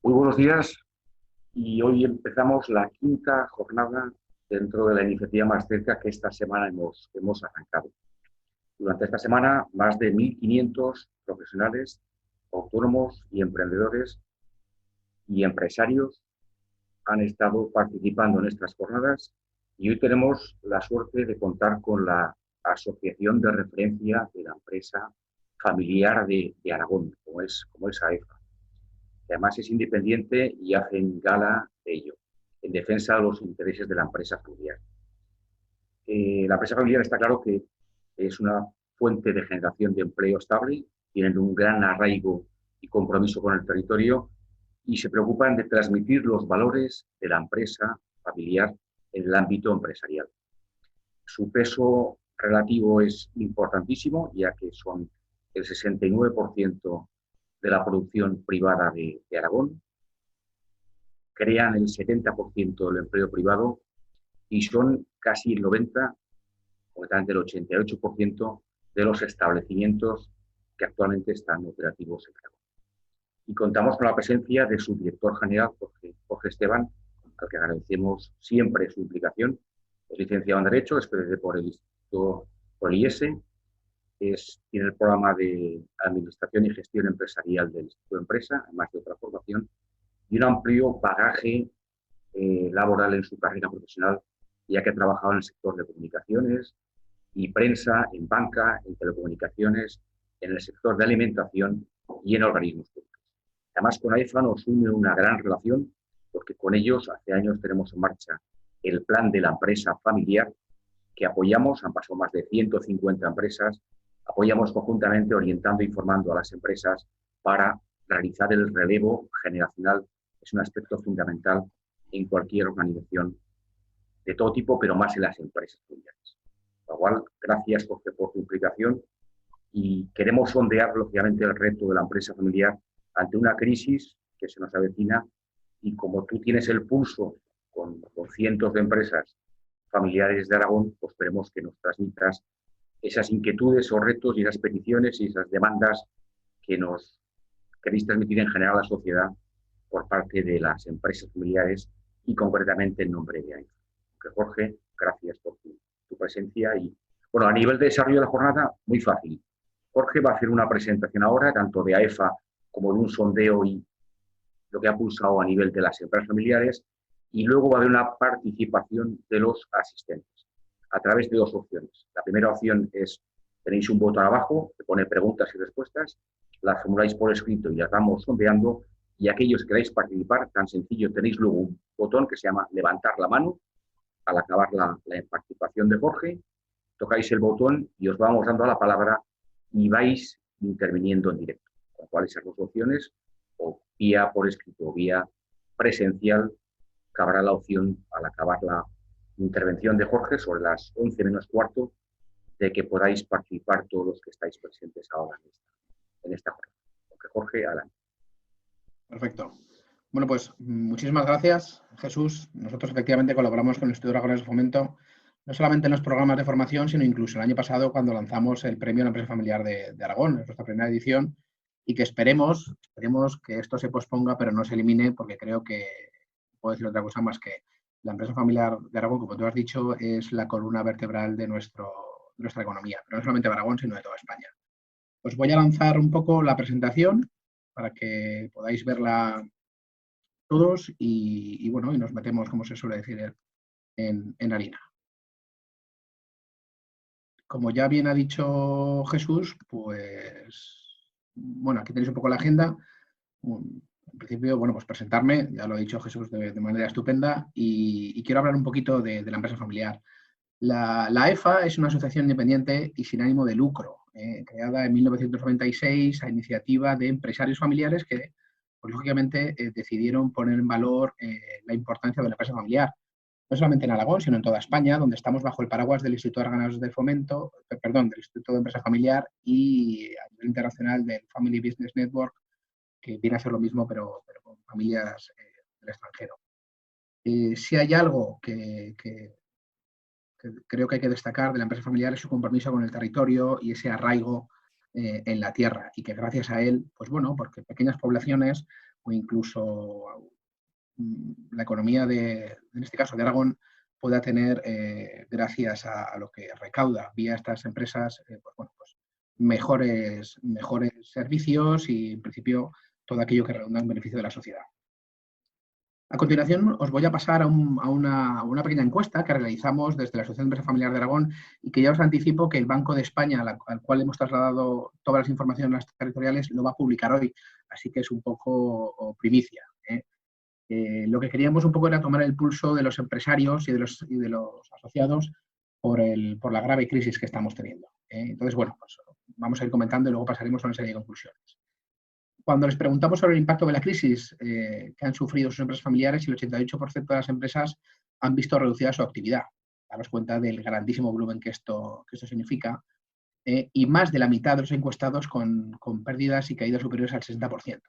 Muy buenos días y hoy empezamos la quinta jornada dentro de la iniciativa Más Cerca que esta semana hemos arrancado. Durante esta semana, más de 1.500 profesionales, autónomos y emprendedores y empresarios han estado participando en estas jornadas y hoy tenemos la suerte de contar con la asociación de referencia de la empresa familiar de Aragón, como es AEFA. Además es independiente y hacen gala de ello, en defensa de los intereses de la empresa familiar. La empresa familiar está claro que es una fuente de generación de empleo estable, tienen un gran arraigo y compromiso con el territorio y se preocupan de transmitir los valores de la empresa familiar en el ámbito empresarial. Su peso relativo es importantísimo, ya que son el 69% de la producción privada de Aragón, crean el 70% del empleo privado y son casi el 90%, concretamente el 88% de los establecimientos que actualmente están operativos en Aragón. Y contamos con la presencia de su director general, Jorge Esteban, al que agradecemos siempre su implicación. Es licenciado en Derecho, es por el Instituto, por el IES, tiene el programa de Administración y Gestión Empresarial del Instituto de Empresa, además de otra formación, y un amplio bagaje laboral en su carrera profesional, ya que ha trabajado en el sector de comunicaciones y prensa, en banca, en telecomunicaciones, en el sector de alimentación y en organismos públicos. Además, con AEFA nos une una gran relación, porque con ellos hace años tenemos en marcha el plan de la empresa familiar que apoyamos, han pasado más de 150 empresas, apoyamos conjuntamente orientando e informando a las empresas para realizar el relevo generacional. Es un aspecto fundamental en cualquier organización de todo tipo, pero más en las empresas familiares. Por lo cual, gracias, Jorge, por tu implicación y queremos sondear, lógicamente, el reto de la empresa familiar ante una crisis que se nos avecina y como tú tienes el pulso con cientos de empresas familiares de Aragón, pues esperemos que nos transmitas esas inquietudes o retos y esas peticiones y esas demandas que nos queréis transmitir en general a la sociedad por parte de las empresas familiares y concretamente en nombre de AEFA. Jorge, gracias por tu presencia. Y bueno, a nivel de desarrollo de la jornada, muy fácil. Jorge va a hacer una presentación ahora, tanto de AEFA como de un sondeo y lo que ha pulsado a nivel de las empresas familiares, y luego va a haber una participación de los asistentes a través de dos opciones. La primera opción es, tenéis un botón abajo que pone preguntas y respuestas, las formuláis por escrito y las vamos sondeando, y aquellos que queráis participar, tan sencillo, tenéis luego un botón que se llama levantar la mano. Al acabar la participación de Jorge, tocáis el botón y os vamos dando la palabra y vais interviniendo en directo. Con cual esas dos opciones, o vía por escrito o vía presencial, cabrá la opción al acabar la intervención de Jorge sobre las 11 menos cuarto de que podáis participar todos los que estáis presentes ahora en esta jornada. Porque Jorge, adelante. Perfecto. Bueno, pues muchísimas gracias, Jesús. Nosotros efectivamente colaboramos con el Instituto Aragonés de Fomento, no solamente en los programas de formación, sino incluso el año pasado cuando lanzamos el premio a la empresa familiar de Aragón, es nuestra primera edición, y que esperemos que esto se posponga, pero no se elimine, porque creo que, puedo decir otra cosa más, que la empresa familiar de Aragón, como tú has dicho, es la columna vertebral de nuestra economía, pero no solamente de Aragón, sino de toda España. Os voy a lanzar un poco la presentación para que podáis verla todos y bueno, y nos metemos, como se suele decir, en harina. Como ya bien ha dicho Jesús, pues bueno, aquí tenéis un poco la agenda. En principio, bueno, pues presentarme, ya lo ha dicho Jesús de manera estupenda, y quiero hablar un poquito de la empresa familiar. La AEFA es una asociación independiente y sin ánimo de lucro, creada en 1996 a iniciativa de empresarios familiares que, pues, lógicamente, decidieron poner en valor la importancia de la empresa familiar, no solamente en Aragón, sino en toda España, donde estamos bajo el paraguas del Instituto Aragonés de Fomento, del Instituto de Empresa Familiar y a nivel internacional del Family Business Network, que viene a ser lo mismo, pero con familias del extranjero. Si hay algo que creo que hay que destacar de la empresa familiar es su compromiso con el territorio y ese arraigo en la tierra, y que gracias a él, pues bueno, porque pequeñas poblaciones o incluso la economía en este caso de Aragón, pueda tener, gracias a lo que recauda vía estas empresas, pues mejores servicios y, en principio, todo aquello que redunda en beneficio de la sociedad. A continuación, os voy a pasar a una pequeña encuesta que realizamos desde la Asociación de Empresa Familiar de Aragón y que ya os anticipo que el Banco de España, al cual hemos trasladado todas las informaciones territoriales, lo va a publicar hoy, así que es un poco primicia. Lo que queríamos un poco era tomar el pulso de los empresarios y de los asociados por la grave crisis que estamos teniendo. Entonces, bueno, pues vamos a ir comentando y luego pasaremos a una serie de conclusiones. Cuando les preguntamos sobre el impacto de la crisis que han sufrido sus empresas familiares, el 88% de las empresas han visto reducida su actividad. Daros cuenta del grandísimo volumen que esto significa. Y más de la mitad de los encuestados con pérdidas y caídas superiores al 60%.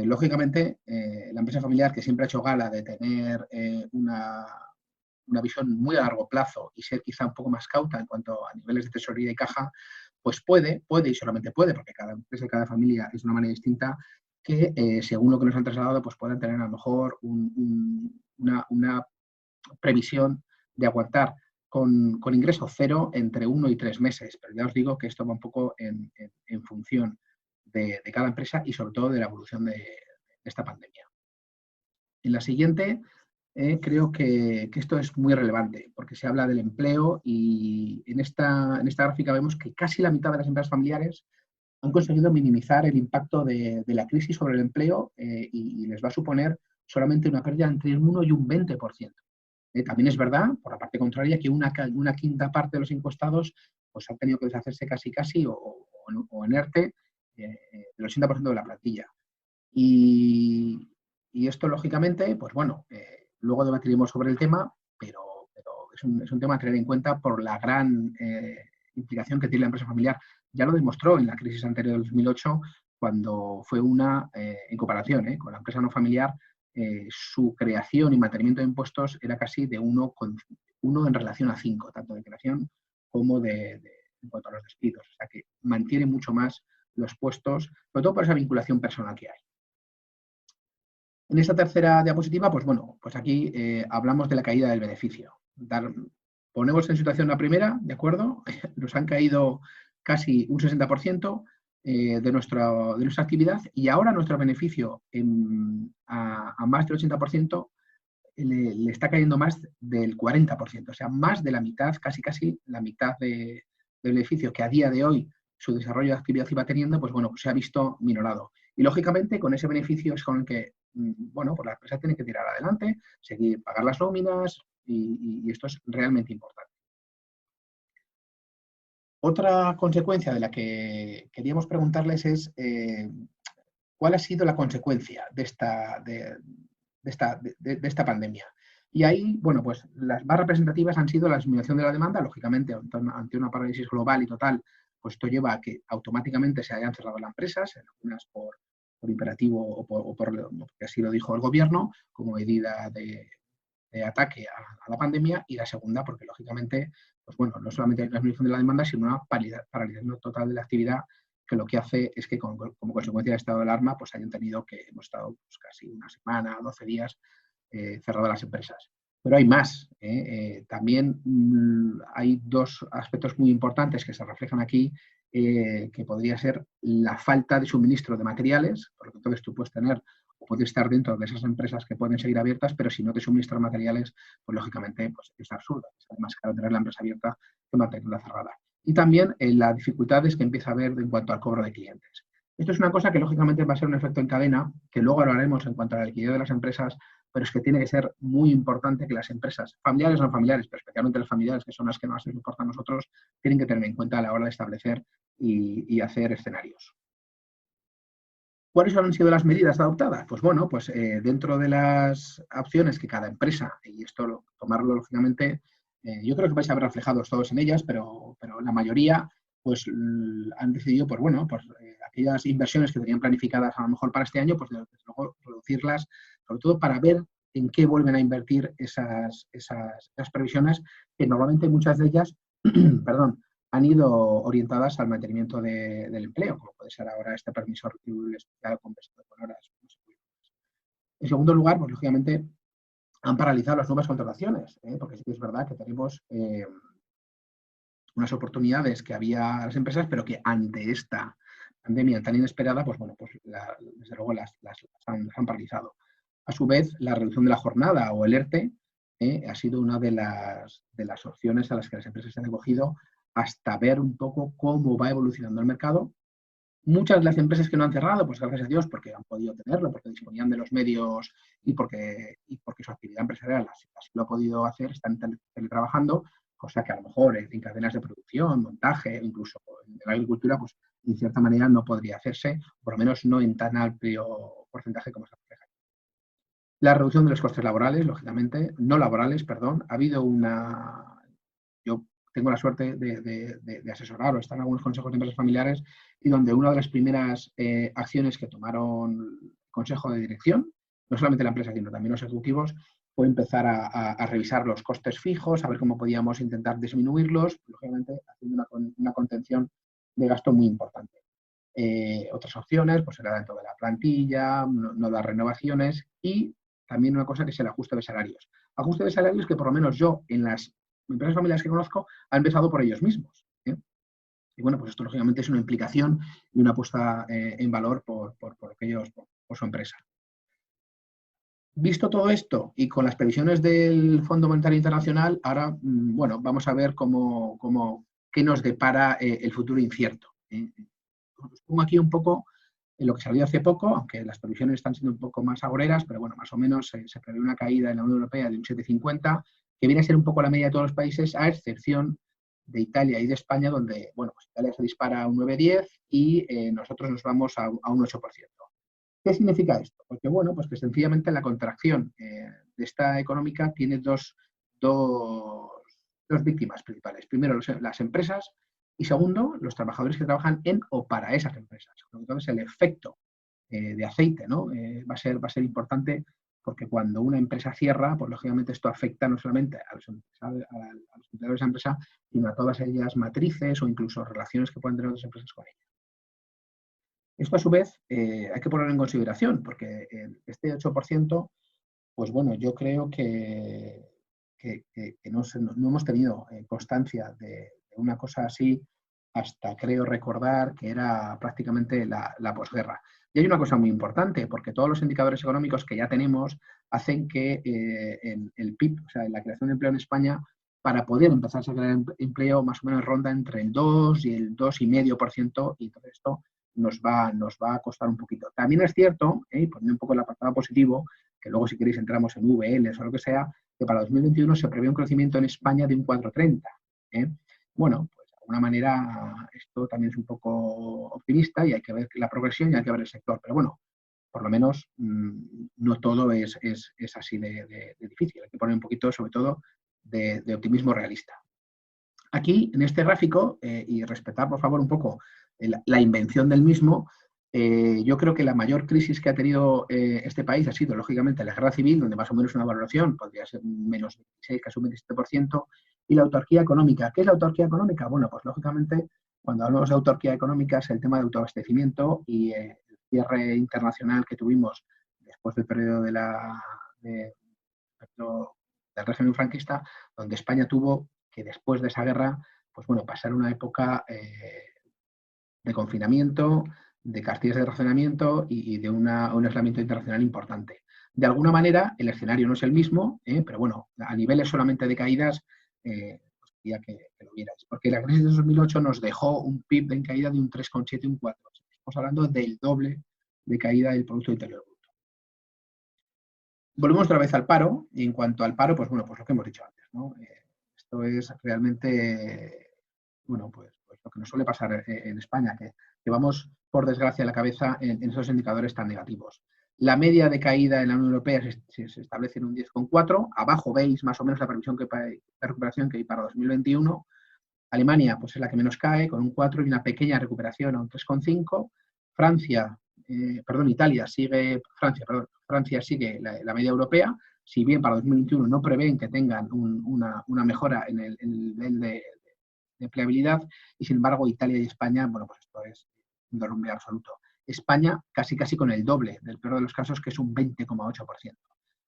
Lógicamente, la empresa familiar, que siempre ha hecho gala de tener una visión muy a largo plazo y ser quizá un poco más cauta en cuanto a niveles de tesorería y caja, pues puede y solamente puede, porque cada empresa y cada familia es de una manera distinta, que según lo que nos han trasladado, pues puedan tener a lo mejor una previsión de aguantar con ingreso cero entre 1 y 3 meses. Pero ya os digo que esto va un poco en función de cada empresa y sobre todo de la evolución de esta pandemia. En la siguiente, creo que esto es muy relevante porque se habla del empleo y en esta gráfica vemos que casi la mitad de las empresas familiares han conseguido minimizar el impacto de la crisis sobre el empleo y les va a suponer solamente una pérdida entre un 1 y un 20%. También es verdad, por la parte contraria, que una quinta parte de los encuestados pues, han tenido que deshacerse casi o en ERTE del 80% de la plantilla. Y esto, lógicamente, pues bueno, luego debatiremos sobre el tema, pero es un tema a tener en cuenta por la gran implicación que tiene la empresa familiar. Ya lo demostró en la crisis anterior del 2008, cuando fue en comparación con la empresa no familiar, su creación y mantenimiento de impuestos era casi de 1 en relación a 5, tanto de creación como en cuanto a los despidos. O sea que mantiene mucho más los puestos, sobre todo por esa vinculación personal que hay. En esta tercera diapositiva, pues bueno, pues aquí hablamos de la caída del beneficio. Ponemos en situación la primera, ¿de acuerdo? Nos han caído casi un 60% de nuestra actividad y ahora nuestro beneficio a más del 80% le está cayendo más del 40%, o sea, más de la mitad, casi la mitad del beneficio que a día de hoy su desarrollo de actividad iba teniendo, pues bueno, pues se ha visto minorado. Y lógicamente con ese beneficio es con el que, bueno, pues la empresa tiene que tirar adelante, seguir, pagar las nóminas y esto es realmente importante. Otra consecuencia de la que queríamos preguntarles es cuál ha sido la consecuencia de esta pandemia. Y ahí, bueno, pues las más representativas han sido la disminución de la demanda, lógicamente, ante una parálisis global y total, pues esto lleva a que automáticamente se hayan cerrado las empresas, algunas por imperativo o porque así lo dijo el gobierno, como medida de ataque a la pandemia, y la segunda porque, lógicamente, pues bueno, no solamente hay una disminución de la demanda, sino una paralización total de la actividad, que lo que hace es que como consecuencia del estado de alarma, pues hemos estado pues, casi una semana, 12 días cerradas las empresas. Pero hay más. También hay dos aspectos muy importantes que se reflejan aquí, que podría ser la falta de suministro de materiales, porque entonces tú puedes tener o puedes estar dentro de esas empresas que pueden seguir abiertas, pero si no te suministran materiales, pues lógicamente pues, es absurdo. Es más caro tener la empresa abierta que mantenerla cerrada. Y también las dificultades que empieza a haber en cuanto al cobro de clientes. Esto es una cosa que lógicamente va a ser un efecto en cadena, que luego hablaremos en cuanto a la liquidez de las empresas, pero es que tiene que ser muy importante que las empresas, familiares o no familiares, pero especialmente las familiares, que son las que más nos importan a nosotros, tienen que tener en cuenta a la hora de establecer y hacer escenarios. ¿Cuáles han sido las medidas adoptadas? Pues bueno, pues dentro de las opciones que cada empresa, y esto tomarlo lógicamente, yo creo que vais a ver reflejados todos en ellas, pero la mayoría pues han decidido, pues bueno, pues aquellas inversiones que tenían planificadas a lo mejor para este año, pues desde luego reducirlas, sobre todo para ver en qué vuelven a invertir esas previsiones, que normalmente muchas de ellas, perdón, han ido orientadas al mantenimiento del empleo, como puede ser ahora este permiso retribuible especial compensado con horas. En segundo lugar, pues lógicamente han paralizado las nuevas contrataciones, porque sí que es verdad que tenemos unas oportunidades que había las empresas, pero que ante esta pandemia tan inesperada, pues bueno, pues desde luego las han paralizado. A su vez, la reducción de la jornada o el ERTE ha sido una de las opciones a las que las empresas se han acogido hasta ver un poco cómo va evolucionando el mercado. Muchas de las empresas que no han cerrado, pues gracias a Dios, porque han podido tenerlo, porque disponían de los medios y porque su actividad empresarial así lo ha podido hacer, están teletrabajando, cosa que a lo mejor en cadenas de producción, montaje, incluso en la agricultura, pues en cierta manera no podría hacerse, por lo menos no en tan amplio porcentaje como se refleja. La reducción de los costes laborales, lógicamente, no laborales, perdón. Ha habido yo tengo la suerte de asesorar o estar en algunos consejos de empresas familiares y donde una de las primeras acciones que tomaron el consejo de dirección, no solamente la empresa, sino también los ejecutivos, fue empezar a revisar los costes fijos, a ver cómo podíamos intentar disminuirlos, lógicamente haciendo una contención de gasto muy importante. Otras opciones, pues era dentro de la plantilla, no dar renovaciones y también una cosa que es el ajuste de salarios. Ajuste de salarios que por lo menos yo en las empresas familiares que conozco han empezado por ellos mismos. Y bueno, pues esto lógicamente es una implicación y una puesta en valor por su empresa. Visto todo esto y con las previsiones del Fondo Monetario Internacional, ahora, bueno, vamos a ver qué nos depara el futuro incierto. Os pongo aquí un poco en lo que salió hace poco, aunque las previsiones están siendo un poco más agoreras, pero bueno, más o menos se prevé una caída en la Unión Europea de un 7,50, que viene a ser un poco la media de todos los países, a excepción de Italia y de España, donde, bueno, pues Italia se dispara a un 9,10 y nosotros nos vamos a un 8%. ¿Qué significa esto? Porque, bueno, pues que sencillamente la contracción de esta económica tiene dos víctimas principales. Primero, las empresas y segundo, los trabajadores que trabajan en o para esas empresas. Entonces, el efecto de aceite, ¿no? va a ser importante porque cuando una empresa cierra, pues lógicamente esto afecta no solamente a los empleados de esa empresa, sino a todas ellas matrices o incluso relaciones que puedan tener otras empresas con ellas. Esto a su vez hay que ponerlo en consideración porque este 8%, pues bueno, yo creo que no hemos tenido constancia de una cosa así hasta creo recordar que era prácticamente la posguerra. Y hay una cosa muy importante, porque todos los indicadores económicos que ya tenemos hacen que el PIB, o sea, la creación de empleo en España, para poder empezar a crear empleo, más o menos ronda entre el 2 y el 2,5%, y todo esto nos va a costar un poquito. También es cierto, poniendo un poco el apartado positivo, que luego si queréis entramos en VLs o lo que sea, que para 2021 se prevé un crecimiento en España de un 4,30. Bueno, pues de alguna manera esto también es un poco optimista y hay que ver la progresión y hay que ver el sector. Pero bueno, por lo menos no todo es así de difícil. Hay que poner un poquito, sobre todo, de optimismo realista. Aquí, en este gráfico, y respetar, por favor, un poco la invención del mismo, yo creo que la mayor crisis que ha tenido este país ha sido, lógicamente, la guerra civil, donde más o menos una valoración podría ser menos 26, casi un 27%, y la autarquía económica. ¿Qué es la autarquía económica? Bueno, pues lógicamente, cuando hablamos de autarquía económica es el tema de autoabastecimiento y el cierre internacional que tuvimos después del periodo del régimen franquista, donde España tuvo que después de esa guerra, pues bueno, pasar una época de confinamiento, de castillos de racionamiento y de un aislamiento internacional importante. De alguna manera, el escenario no es el mismo, pero bueno, a niveles solamente de caídas, pues quería que lo vierais. Porque la crisis de 2008 nos dejó un PIB en caída de un 3,7 y un 4. Estamos hablando del doble de caída del Producto Interior Bruto. Volvemos otra vez al paro, y en cuanto al paro, pues bueno, pues lo que hemos dicho antes, ¿no? Esto es realmente, bueno, pues lo que nos suele pasar en España, que vamos, por desgracia, a la cabeza en esos indicadores tan negativos. La media de caída en la Unión Europea se establece en un 10,4. Abajo veis más o menos la previsión de recuperación que hay para 2021. Alemania, pues es la que menos cae, con un 4 y una pequeña recuperación a un 3,5. Italia sigue, Francia sigue la media europea, si bien para 2021 no prevén que tengan una mejora en el nivel de de empleabilidad, y sin embargo Italia y España, bueno, pues esto es un derrumbe absoluto. España casi con el doble, del peor de los casos, que es un 20,8%.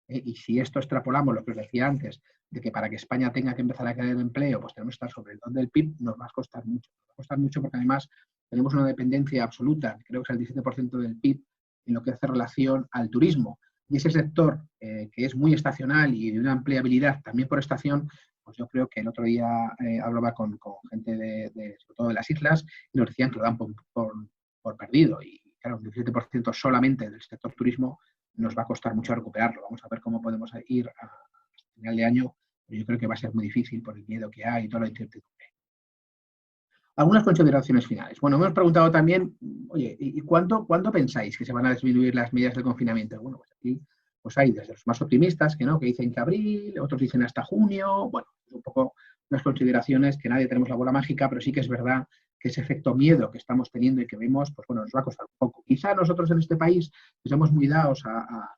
Y si esto extrapolamos lo que os decía antes, de que para que España tenga que empezar a crear empleo, pues tenemos que estar sobre el 2 del PIB, nos va a costar mucho. Nos va a costar mucho porque además tenemos una dependencia absoluta, creo que es el 17% del PIB, en lo que hace relación al turismo. Y ese sector, que es muy estacional y de una empleabilidad también por estación, pues yo creo que el otro día hablaba con gente sobre todo de las islas, y nos decían que lo dan por perdido. Y claro, un 17% solamente del sector turismo nos va a costar mucho recuperarlo. Vamos a ver cómo podemos ir a final de año, pero yo creo que va a ser muy difícil por el miedo que hay y toda la incertidumbre. Algunas consideraciones finales. Bueno, hemos preguntado también, oye, ¿y cuándo pensáis que se van a disminuir las medidas de confinamiento? Bueno, pues aquí pues hay desde los más optimistas, que no, que dicen que abril, otros dicen hasta junio. Bueno, un poco unas consideraciones que nadie tenemos la bola mágica, pero sí que es verdad que ese efecto miedo que estamos teniendo y que vemos, pues bueno, nos va a costar un poco. Quizá nosotros en este país, que somos muy dados a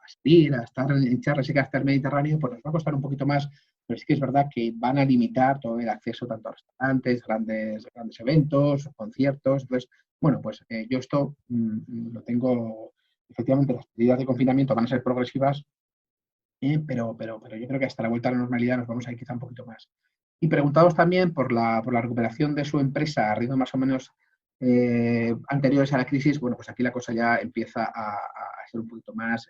salir, a estar en charlas y a estar Mediterráneo, pues nos va a costar un poquito más, pero sí que es verdad que van a limitar todo el acceso tanto a restaurantes, grandes eventos, conciertos. Entonces, bueno, pues yo esto lo tengo, efectivamente, las medidas de confinamiento van a ser progresivas, pero yo creo que hasta la vuelta a la normalidad nos vamos a ir quizá un poquito más. Y preguntados también por la recuperación de su empresa a ritmos más o menos anteriores a la crisis, bueno, pues aquí la cosa ya empieza a ser un poquito más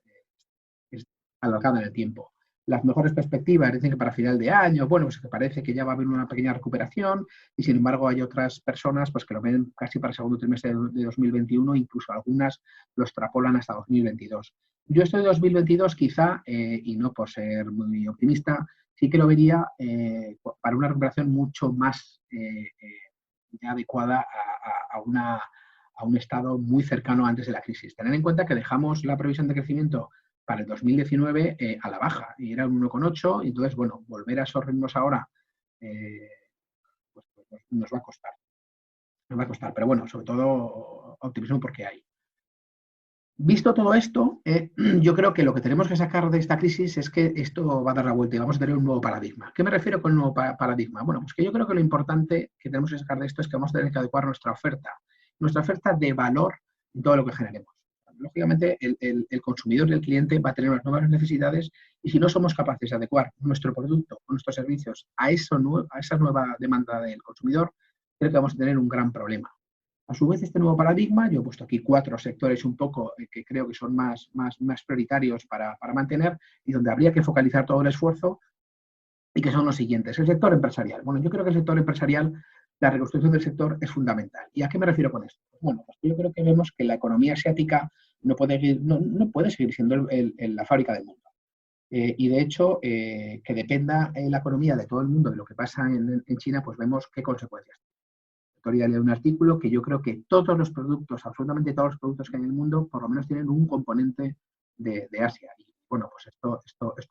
alargada en el tiempo. Las mejores perspectivas dicen que para final de año, bueno, pues que parece que ya va a haber una pequeña recuperación, y sin embargo hay otras personas pues que lo ven casi para el segundo trimestre de 2021, incluso algunas lo extrapolan hasta 2022. Yo estoy de 2022 quizá, y no por ser muy optimista, sí que lo vería para una recuperación mucho más ya adecuada a un estado muy cercano antes de la crisis. Tener en cuenta que dejamos la previsión de crecimiento para el 2019 a la baja, y era un 1,8, y entonces, bueno, volver a esos ritmos ahora pues nos va a costar. Nos va a costar, pero bueno, sobre todo optimismo porque hay. Visto todo esto, yo creo que lo que tenemos que sacar de esta crisis es que esto va a dar la vuelta y vamos a tener un nuevo paradigma. ¿Qué me refiero con el nuevo paradigma? Bueno, pues que yo creo que lo importante que tenemos que sacar de esto es que vamos a tener que adecuar nuestra oferta de valor en todo lo que generemos. Lógicamente, el consumidor y el cliente va a tener unas nuevas necesidades, y si no somos capaces de adecuar nuestro producto o nuestros servicios a esa nueva demanda del consumidor, creo que vamos a tener un gran problema. A su vez, este nuevo paradigma, yo he puesto aquí 4 sectores un poco que creo que son más prioritarios para mantener, y donde habría que focalizar todo el esfuerzo, y que son los siguientes. El sector empresarial. Bueno, yo creo que el sector empresarial, la reconstrucción del sector es fundamental. ¿Y a qué me refiero con esto? Bueno, pues yo creo que vemos que la economía asiática no puede seguir siendo la fábrica del mundo. Y de hecho, que dependa la economía de todo el mundo de lo que pasa en China, pues vemos qué consecuencias. Victoria lee un artículo que yo creo que todos los productos, absolutamente todos los productos que hay en el mundo, por lo menos tienen un componente de Asia. Y bueno, pues esto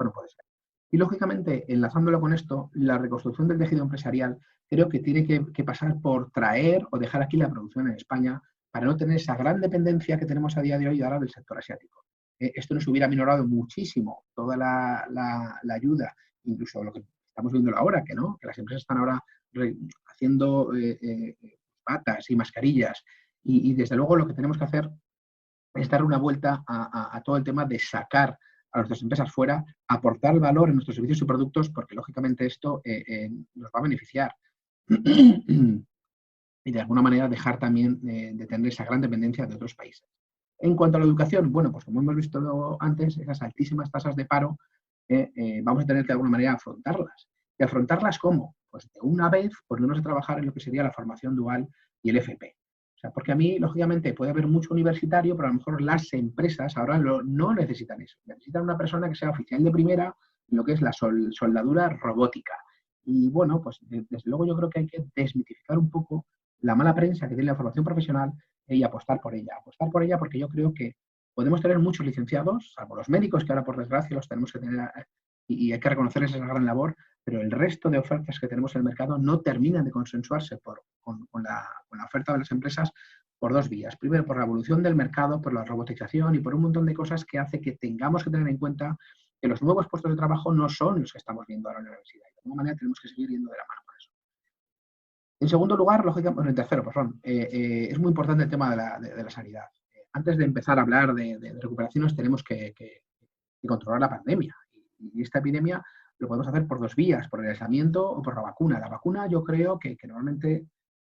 no puede ser. Y lógicamente, enlazándolo con esto, la reconstrucción del tejido empresarial creo que tiene que pasar por traer o dejar aquí la producción en España, para no tener esa gran dependencia que tenemos a día de hoy ahora del sector asiático. Esto nos hubiera minorado muchísimo toda la ayuda, incluso lo que estamos viendo ahora, que las empresas están ahora haciendo batas y mascarillas, y desde luego lo que tenemos que hacer es dar una vuelta a todo el tema de sacar a nuestras empresas fuera, aportar valor en nuestros servicios y productos, porque lógicamente esto nos va a beneficiar. Y de alguna manera dejar también de tener esa gran dependencia de otros países. En cuanto a la educación, bueno, pues como hemos visto antes, esas altísimas tasas de paro, vamos a tener que de alguna manera afrontarlas. ¿Y afrontarlas cómo? Pues de una vez ponernos a trabajar en lo que sería la formación dual y el FP. O sea, porque a mí, lógicamente, puede haber mucho universitario, pero a lo mejor las empresas ahora no necesitan eso. Necesitan una persona que sea oficial de primera en lo que es la soldadura robótica. Y bueno, pues desde luego yo creo que hay que desmitificar un poco la mala prensa que tiene la formación profesional y apostar por ella. Apostar por ella porque yo creo que podemos tener muchos licenciados, salvo los médicos, que ahora por desgracia los tenemos que tener y hay que reconocerles esa gran labor, pero el resto de ofertas que tenemos en el mercado no terminan de consensuarse con la oferta de las empresas por 2 vías. Primero, por la evolución del mercado, por la robotización y por un montón de cosas que hace que tengamos que tener en cuenta que los nuevos puestos de trabajo no son los que estamos viendo ahora en la universidad. De alguna manera tenemos que seguir yendo de la mano con eso. En segundo lugar, lógicamente, en tercero, perdón, es muy importante el tema de la sanidad. Antes de empezar a hablar de recuperaciones, tenemos que controlar la pandemia. Y esta epidemia lo podemos hacer por dos vías, por el aislamiento o por la vacuna. La vacuna yo creo que normalmente,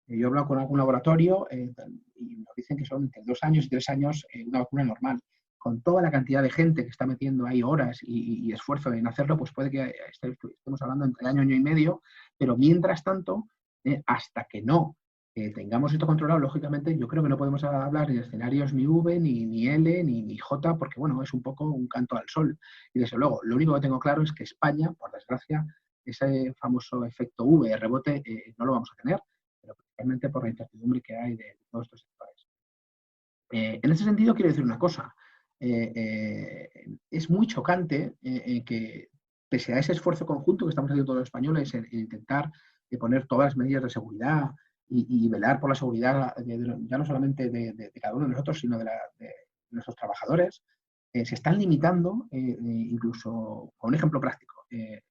yo he hablado con algún laboratorio y nos dicen que son entre 2 años y 3 años una vacuna normal. Con toda la cantidad de gente que está metiendo ahí horas y esfuerzo en hacerlo, pues puede que estemos hablando entre año y medio, pero mientras tanto, hasta que no tengamos esto controlado, lógicamente yo creo que no podemos hablar ni de escenarios ni V, ni L, ni J, porque bueno, es un poco un canto al sol. Y desde luego, lo único que tengo claro es que España, por desgracia, ese famoso efecto V, de rebote, no lo vamos a tener, pero principalmente por la incertidumbre que hay de todos estos sectores. En ese sentido, quiero decir una cosa. Es muy chocante que, pese a ese esfuerzo conjunto que estamos haciendo todos los españoles en intentar poner todas las medidas de seguridad y velar por la seguridad ya no solamente de cada uno de nosotros, sino de nuestros trabajadores, se están limitando, incluso, con un ejemplo práctico,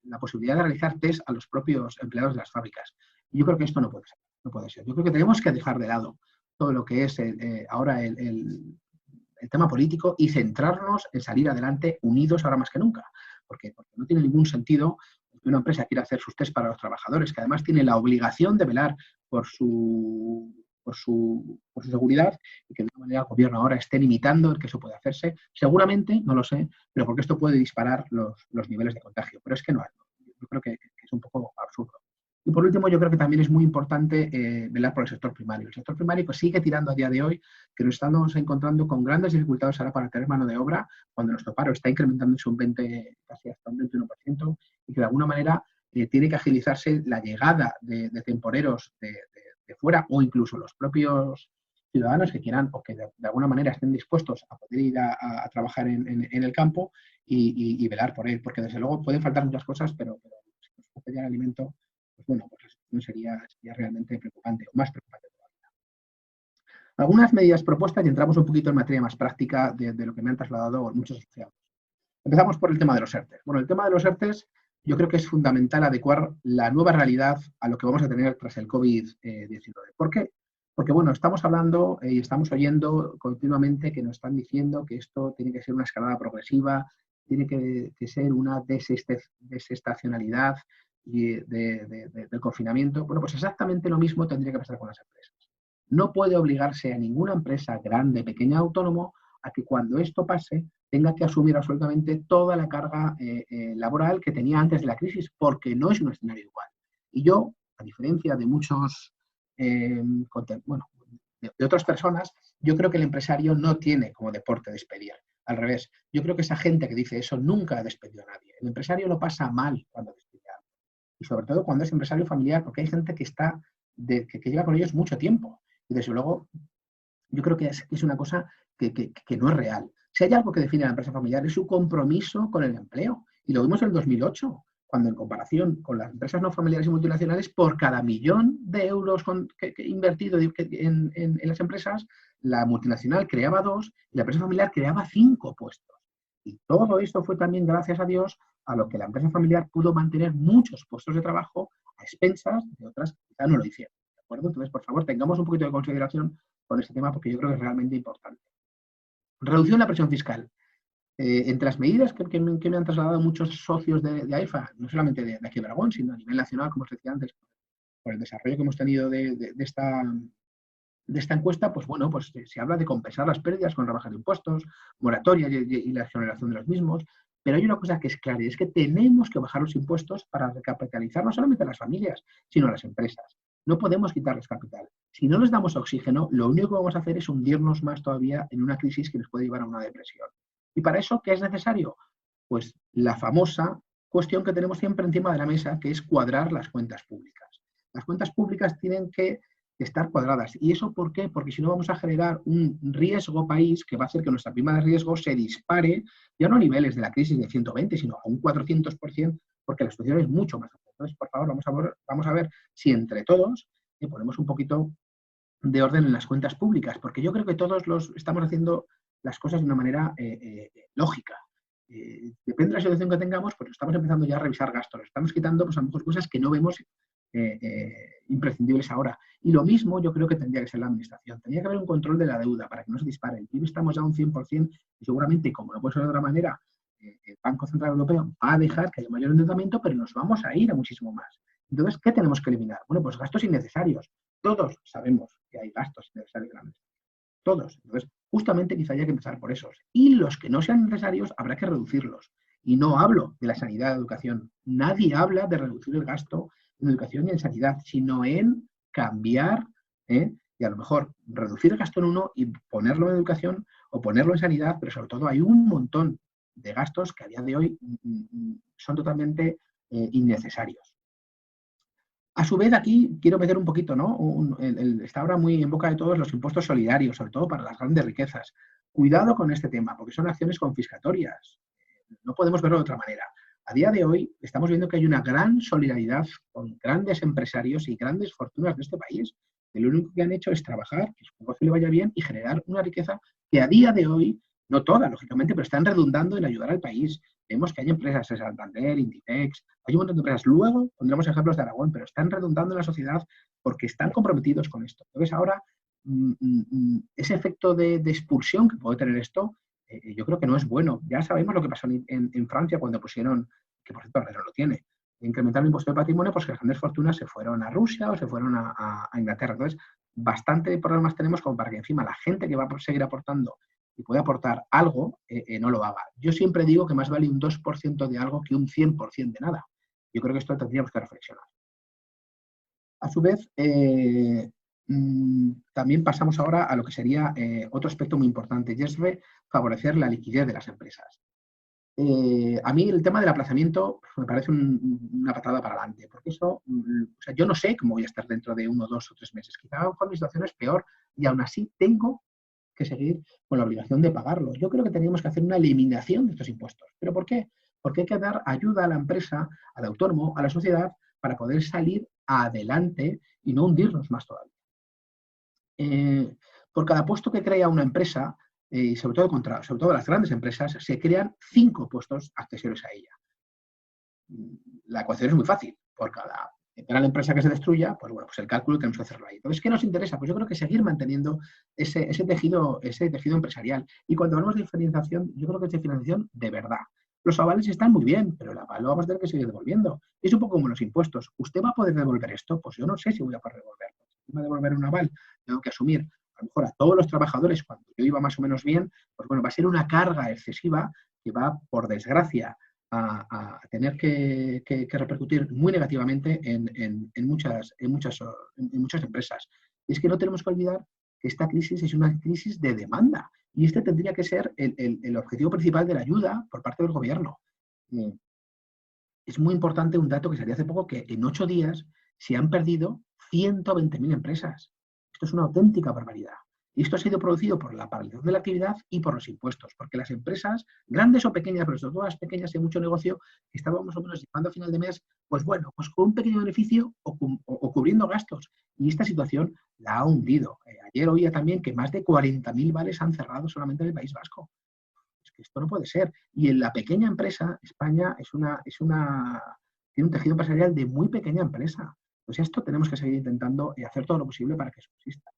la posibilidad de realizar test a los propios empleados de las fábricas. Y yo creo que esto no puede ser, no puede ser. Yo creo que tenemos que dejar de lado todo lo que es ahora el tema político y centrarnos en salir adelante unidos ahora más que nunca. Porque no tiene ningún sentido que una empresa quiera hacer sus test para los trabajadores, que además tiene la obligación de velar por su seguridad, y que de alguna manera el gobierno ahora esté limitando el que eso puede hacerse. Seguramente, no lo sé, pero porque esto puede disparar los niveles de contagio. Pero es que no, yo creo que es un poco absurdo. Y por último, yo creo que también es muy importante velar por el sector primario. El sector primario pues, sigue tirando a día de hoy, que nos estamos encontrando con grandes dificultades ahora para tener mano de obra, cuando nuestro paro está incrementándose un 20, casi hasta un 21%, y que de alguna manera tiene que agilizarse la llegada de temporeros de fuera, o incluso los propios ciudadanos que quieran o que de alguna manera estén dispuestos a poder ir a trabajar en el campo y velar por él, porque desde luego pueden faltar muchas cosas, pero si nos falta ya el alimento, pues bueno, pues la situación sería realmente preocupante, o más preocupante todavía. Algunas medidas propuestas y entramos un poquito en materia más práctica de lo que me han trasladado muchos asociados. Empezamos por el tema de los ERTE. Bueno, el tema de los ERTE yo creo que es fundamental adecuar la nueva realidad a lo que vamos a tener tras el COVID-19. ¿Por qué? Porque, bueno, estamos hablando y estamos oyendo continuamente que nos están diciendo que esto tiene que ser una escalada progresiva, tiene que ser una desestacionalidad del confinamiento. Bueno, pues exactamente lo mismo tendría que pasar con las empresas. No puede obligarse a ninguna empresa grande, pequeña, autónomo, a que cuando esto pase tenga que asumir absolutamente toda la carga laboral que tenía antes de la crisis, porque no es un escenario igual. Y yo, a diferencia de muchos, bueno, de otras personas, yo creo que el empresario no tiene como deporte despedir. Al revés, yo creo que esa gente que dice eso nunca ha despedido a nadie. El empresario lo pasa mal cuando despide a alguien. Y sobre todo cuando es empresario familiar, porque hay gente que lleva con ellos mucho tiempo. Y desde luego, yo creo que es una cosa que no es real. Si hay algo que define a la empresa familiar es su compromiso con el empleo. Y lo vimos en el 2008, cuando en comparación con las empresas no familiares y multinacionales, por cada millón de euros invertido en las empresas, la multinacional creaba 2 y la empresa familiar creaba 5 puestos. Y todo esto fue también, gracias a Dios, a lo que la empresa familiar pudo mantener muchos puestos de trabajo a expensas de otras que quizá no lo hicieron. ¿De acuerdo? Entonces, por favor, tengamos un poquito de consideración con este tema porque yo creo que es realmente importante. Reducción de la presión fiscal. Entre las medidas que me han trasladado muchos socios de AIFA, no solamente de aquí de Aragón, sino a nivel nacional, como os decía antes, por el desarrollo que hemos tenido de esta encuesta, pues bueno, pues se habla de compensar las pérdidas con rebajas de impuestos, moratorias y la exoneración de los mismos, pero hay una cosa que es clara y es que tenemos que bajar los impuestos para recapitalizar no solamente a las familias, sino a las empresas. No podemos quitarles capital. Si no les damos oxígeno, lo único que vamos a hacer es hundirnos más todavía en una crisis que nos puede llevar a una depresión. ¿Y para eso qué es necesario? Pues la famosa cuestión que tenemos siempre encima de la mesa, que es cuadrar las cuentas públicas. Las cuentas públicas tienen que estar cuadradas. ¿Y eso por qué? Porque si no vamos a generar un riesgo país que va a hacer que nuestra prima de riesgo se dispare, ya no a niveles de la crisis de 120, sino a un 400%, porque la situación es mucho más alta. Entonces, por favor, vamos a ver si entre todos ponemos un poquito de orden en las cuentas públicas, porque yo creo que todos estamos haciendo las cosas de una manera lógica. Depende de la situación que tengamos, pues estamos empezando ya a revisar gastos. Estamos quitando, pues a lo mejor cosas que no vemos imprescindibles ahora. Y lo mismo yo creo que tendría que ser la administración. Tendría que haber un control de la deuda para que no se dispare. El PIB estamos ya a un 100% y seguramente, como no puede ser de otra manera, el Banco Central Europeo va a dejar que haya mayor endeudamiento, pero nos vamos a ir a muchísimo más. Entonces, ¿qué tenemos que eliminar? Bueno, pues gastos innecesarios. Todos sabemos que hay gastos innecesarios grandes. Todos. Entonces, justamente quizá haya que empezar por esos. Y los que no sean necesarios habrá que reducirlos. Y no hablo de la sanidad, de educación. Nadie habla de reducir el gasto en educación y en sanidad, sino en cambiar, y a lo mejor reducir el gasto en uno y ponerlo en educación o ponerlo en sanidad, pero sobre todo hay un montón de gastos que a día de hoy son totalmente innecesarios. A su vez, aquí quiero meter un poquito, ¿no? Está ahora muy en boca de todos los impuestos solidarios, sobre todo para las grandes riquezas. Cuidado con este tema, porque son acciones confiscatorias. No podemos verlo de otra manera. A día de hoy estamos viendo que hay una gran solidaridad con grandes empresarios y grandes fortunas de este país, que lo único que han hecho es trabajar, que su negocio le vaya bien y generar una riqueza que a día de hoy, no toda, lógicamente, pero están redundando en ayudar al país. Vemos que hay empresas, Santander, Inditex, hay un montón de empresas. Luego pondremos ejemplos de Aragón, pero están redundando en la sociedad porque están comprometidos con esto. Entonces ahora, ese efecto de expulsión que puede tener esto, yo creo que no es bueno. Ya sabemos lo que pasó en Francia cuando pusieron, que por cierto ahora no lo tiene, incrementar el impuesto de patrimonio, pues que las grandes fortunas se fueron a Rusia o se fueron a Inglaterra. Entonces, bastante problemas tenemos como para que encima la gente que va a seguir aportando y puede aportar algo, no lo haga. Yo siempre digo que más vale un 2% de algo que un 100% de nada. Yo creo que esto tendríamos que reflexionar. A su vez, también pasamos ahora a lo que sería otro aspecto muy importante, y es favorecer la liquidez de las empresas. A mí el tema del aplazamiento me parece una patada para adelante, porque eso, o sea, yo no sé cómo voy a estar dentro de 1, 2 o 3 meses. Quizá a lo mejor mi situación es peor y aún así tengo que seguir con la obligación de pagarlo. Yo creo que tendríamos que hacer una eliminación de estos impuestos. ¿Pero por qué? Porque hay que dar ayuda a la empresa, al autónomo, a la sociedad, para poder salir adelante y no hundirnos más todavía. Por cada puesto que crea una empresa, y sobre todo las grandes empresas, se crean 5 puestos accesorios a ella. La ecuación es muy fácil. Por cada gran empresa que se destruya, pues bueno, pues el cálculo tenemos que hacerlo ahí. Entonces, ¿qué nos interesa? Pues yo creo que seguir manteniendo ese tejido empresarial. Y cuando hablamos de diferenciación, yo creo que es diferenciación de verdad. Los avales están muy bien, pero el aval lo vamos a tener que seguir devolviendo. Es un poco como los impuestos. ¿Usted va a poder devolver esto? Pues yo no sé si voy a poder devolverlo. Si voy a devolver un aval, tengo que asumir a lo mejor a todos los trabajadores cuando yo iba más o menos bien, pues bueno, va a ser una carga excesiva que va, por desgracia, a tener que repercutir muy negativamente en muchas empresas. Y es que no tenemos que olvidar que esta crisis es una crisis de demanda y este tendría que ser el objetivo principal de la ayuda por parte del gobierno. Es muy importante un dato que salió hace poco, que en 8 días se han perdido 120.000 empresas. Esto es una auténtica barbaridad. Y esto ha sido producido por la paralización de la actividad y por los impuestos, porque las empresas, grandes o pequeñas, pero sobre todo las pequeñas y mucho negocio, que estaban más o menos llegando a final de mes, pues bueno, pues con un pequeño beneficio o cubriendo gastos. Y esta situación la ha hundido. Ayer oía también que más de 40.000 bares han cerrado solamente en el País Vasco. Es que esto no puede ser. Y en la pequeña empresa, España tiene un tejido empresarial de muy pequeña empresa. Pues esto tenemos que seguir intentando hacer todo lo posible para que subsista.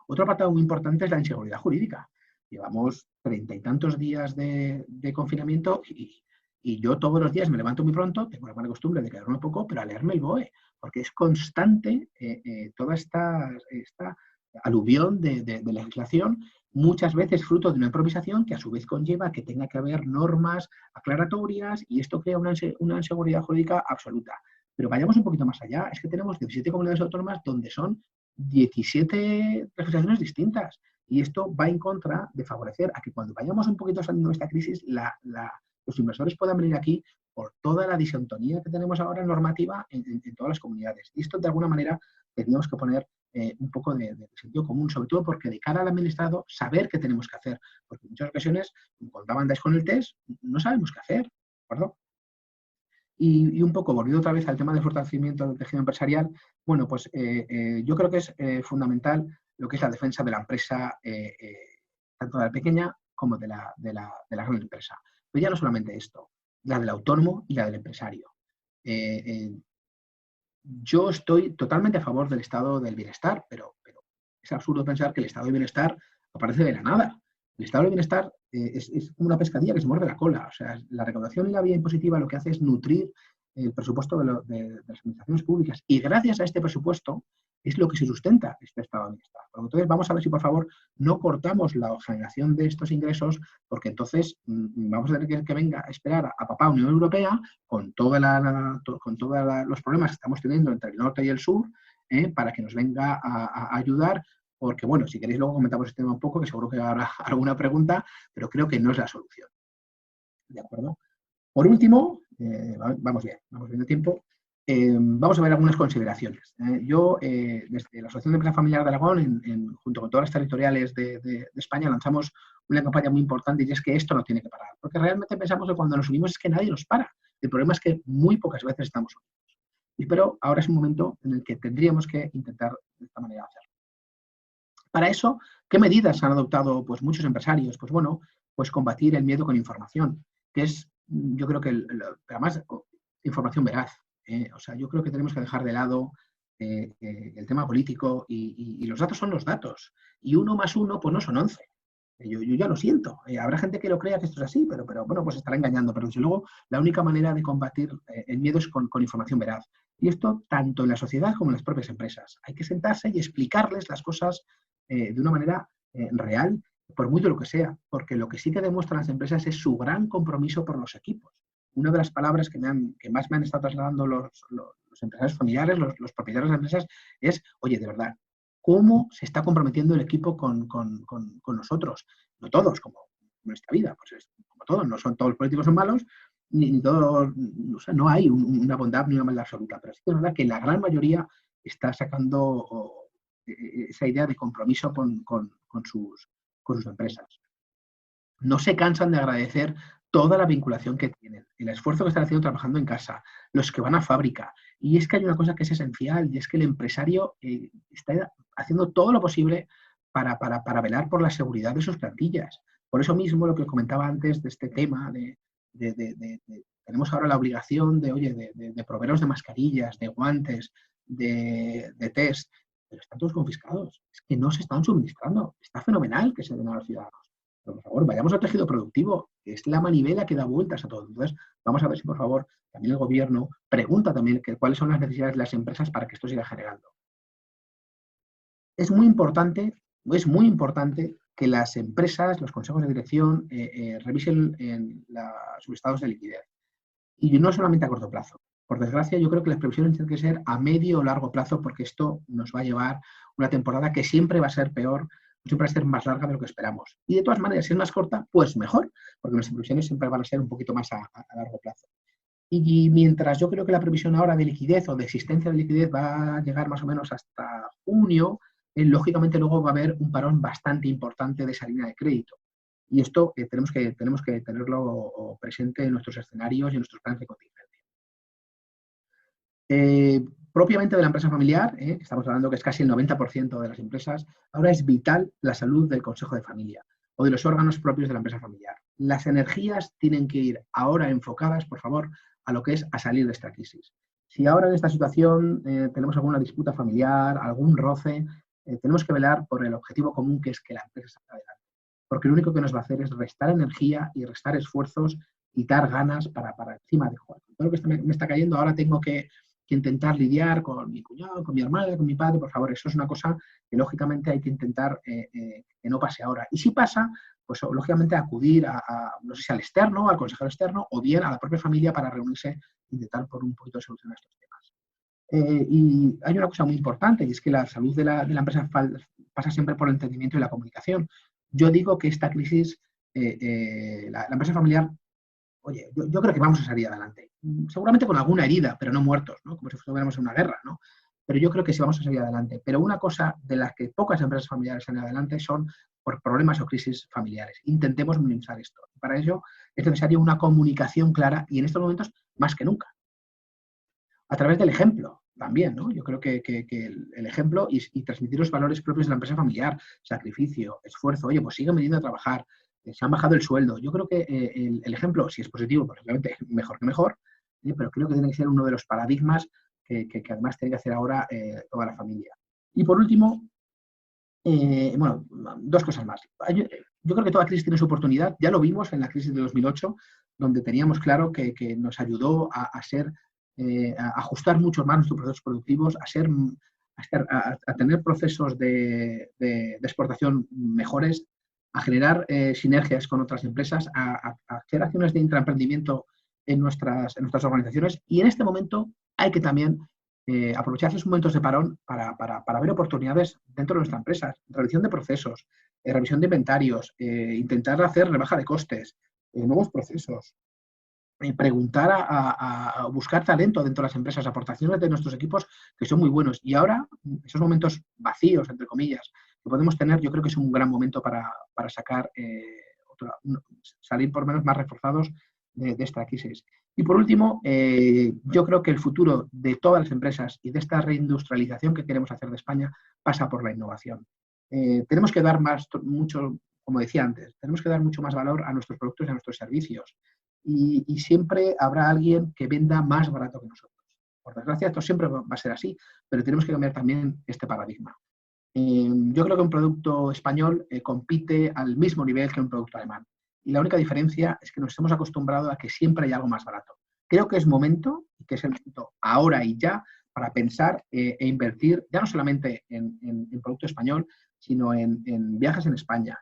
Otro apartado muy importante es la inseguridad jurídica. Llevamos 30 y tantos días de confinamiento y yo todos los días me levanto muy pronto, tengo la mala costumbre de quedarme un poco, pero a leerme el BOE, porque es constante toda esta aluvión de legislación, muchas veces fruto de una improvisación que a su vez conlleva que tenga que haber normas aclaratorias y esto crea una inseguridad jurídica absoluta. Pero vayamos un poquito más allá, es que tenemos 17 comunidades autónomas donde son 17 legislaciones distintas. Y esto va en contra de favorecer a que cuando vayamos un poquito saliendo de esta crisis, los inversores puedan venir aquí por toda la disintonía que tenemos ahora normativa en todas las comunidades. Y esto, de alguna manera, tendríamos que poner un poco de sentido común, sobre todo porque de cara al administrado, saber qué tenemos que hacer. Porque en muchas ocasiones, cuando andáis con el test, no sabemos qué hacer, ¿de acuerdo? Y un poco volviendo otra vez al tema del fortalecimiento del tejido empresarial, bueno, pues yo creo que es fundamental lo que es la defensa de la empresa, tanto de la pequeña como de la gran empresa. Pero ya no solamente esto, la del autónomo y la del empresario. yo estoy totalmente a favor del estado del bienestar, pero es absurdo pensar que el estado del bienestar aparece de la nada. El estado del bienestar es como una pescadilla que se muerde la cola. O sea, la recaudación y la vía impositiva lo que hace es nutrir el presupuesto de las administraciones públicas. Y gracias a este presupuesto es lo que se sustenta este estado del bienestar. Entonces, vamos a ver si, por favor, no cortamos la generación de estos ingresos, porque entonces vamos a tener que venga a esperar a papá Unión Europea con todos los problemas que estamos teniendo entre el norte y el sur, para que nos venga a ayudar, porque, bueno, si queréis luego comentamos este tema un poco, que seguro que habrá alguna pregunta, pero creo que no es la solución. ¿De acuerdo? Por último, vamos bien de tiempo, vamos a ver algunas consideraciones. Yo, desde la Asociación de Empresa Familiar de Aragón, junto con todas las territoriales de España, lanzamos una campaña muy importante, y es que esto no tiene que parar, porque realmente pensamos que cuando nos unimos es que nadie nos para. El problema es que muy pocas veces estamos unidos. Pero ahora es un momento en el que tendríamos que intentar de esta manera hacerlo. Para eso, ¿qué medidas han adoptado pues, muchos empresarios? Pues bueno, pues combatir el miedo con información, que es, yo creo que, además, información veraz. O sea, yo creo que tenemos que dejar de lado el tema político, y los datos son los datos. Y 1 más 1, pues no son 11. Yo ya lo siento. Habrá gente que lo crea que esto es así, pero bueno, pues estará engañando. Pero desde luego, la única manera de combatir el miedo es con información veraz. Y esto tanto en la sociedad como en las propias empresas. Hay que sentarse y explicarles las cosas de una manera real, por muy de lo que sea, porque lo que sí que demuestran las empresas es su gran compromiso por los equipos. Una de las palabras que más me han estado trasladando los empresarios familiares, los propietarios de empresas, es, oye, de verdad, ¿cómo se está comprometiendo el equipo con nosotros? No todos, como en nuestra vida, pues como todos, no son todos los políticos son malos, ni todos, o sea, no hay una bondad ni una maldad absoluta, pero sí que es verdad que la gran mayoría está sacando esa idea de compromiso con sus empresas. No se cansan de agradecer toda la vinculación que tienen, el esfuerzo que están haciendo trabajando en casa, los que van a fábrica. Y es que hay una cosa que es esencial, y es que el empresario está haciendo todo lo posible para velar por la seguridad de sus plantillas. Por eso mismo, lo que comentaba antes de este tema, tenemos ahora la obligación de proveeros de mascarillas, de guantes, de test, pero están todos confiscados. Es que no se están suministrando. Está fenomenal que se den a los ciudadanos. Pero, por favor, vayamos al tejido productivo, que es la manivela que da vueltas a todo. Entonces, vamos a ver si, por favor, también el gobierno pregunta también cuáles son las necesidades de las empresas para que esto siga generando. Es muy importante que las empresas, los consejos de dirección, revisen sus estados de liquidez. Y no solamente a corto plazo. Por desgracia, yo creo que las previsiones tienen que ser a medio o largo plazo, porque esto nos va a llevar una temporada que siempre va a ser peor, siempre va a ser más larga de lo que esperamos. Y de todas maneras, si es más corta, pues mejor, porque nuestras previsiones siempre van a ser un poquito más a largo plazo. Y mientras yo creo que la previsión ahora de liquidez o de existencia de liquidez va a llegar más o menos hasta junio, lógicamente luego va a haber un parón bastante importante de esa línea de crédito. Y esto tenemos que tenerlo presente en nuestros escenarios y en nuestros planes de contingencia. Propiamente de la empresa familiar, estamos hablando que es casi el 90% de las empresas, ahora es vital la salud del consejo de familia o de los órganos propios de la empresa familiar. Las energías tienen que ir ahora enfocadas, por favor, a lo que es a salir de esta crisis. Si ahora en esta situación tenemos alguna disputa familiar, algún roce, tenemos que velar por el objetivo común, que es que la empresa salga adelante. Porque lo único que nos va a hacer es restar energía y restar esfuerzos y dar ganas para encima de jugar. Todo lo que me está cayendo, ahora tengo que intentar lidiar con mi cuñado, con mi hermana, con mi padre. Por favor, eso es una cosa que lógicamente hay que intentar que no pase ahora. Y si pasa, pues lógicamente acudir no sé si al externo, al consejero externo, o bien a la propia familia para reunirse e intentar por un poquito solucionar estos temas. Y hay una cosa muy importante, y es que la salud de la empresa pasa siempre por el entendimiento y la comunicación. Yo digo que esta crisis, la empresa familiar, oye, yo creo que vamos a salir adelante. Seguramente con alguna herida, pero no muertos, ¿no? Como si estuviéramos en una guerra, ¿no? Pero yo creo que sí vamos a salir adelante. Pero una cosa de las que pocas empresas familiares salen adelante son por problemas o crisis familiares. Intentemos minimizar esto. Para ello es necesaria una comunicación clara, y en estos momentos más que nunca. A través del ejemplo también, ¿no? Yo creo que el ejemplo y transmitir los valores propios de la empresa familiar, sacrificio, esfuerzo, oye, pues siguen viniendo a trabajar, se han bajado el sueldo. Yo creo que el ejemplo, si es positivo, pues obviamente mejor que mejor, pero creo que tiene que ser uno de los paradigmas que además tiene que hacer ahora toda la familia. Y por último, bueno, dos cosas más. Yo creo que toda crisis tiene su oportunidad. Ya lo vimos en la crisis de 2008, donde teníamos claro que nos ayudó a ajustar mucho más nuestros procesos productivos, a tener procesos de exportación mejores, a generar sinergias con otras empresas, a hacer acciones de intraemprendimiento en nuestras organizaciones. Y en este momento hay que también aprovechar esos momentos de parón para ver oportunidades dentro de nuestra empresa, revisión de procesos, revisión de inventarios, intentar hacer rebaja de costes, nuevos procesos, preguntar a buscar talento dentro de las empresas, aportaciones de nuestros equipos que son muy buenos. Y ahora, esos momentos vacíos, entre comillas, que podemos tener, yo creo que es un gran momento para sacar, salir por lo menos más reforzados de esta crisis. Y por último, yo creo que el futuro de todas las empresas y de esta reindustrialización que queremos hacer de España pasa por la innovación. Tenemos que dar mucho, como decía antes, tenemos que dar mucho más valor a nuestros productos y a nuestros servicios. Y siempre habrá alguien que venda más barato que nosotros. Por desgracia, esto siempre va a ser así, pero tenemos que cambiar también este paradigma. Yo creo que un producto español compite al mismo nivel que un producto alemán. Y la única diferencia es que nos hemos acostumbrado a que siempre hay algo más barato. Creo que es momento, y que es el momento ahora y ya, para pensar e invertir ya no solamente en producto español, sino en viajes en España,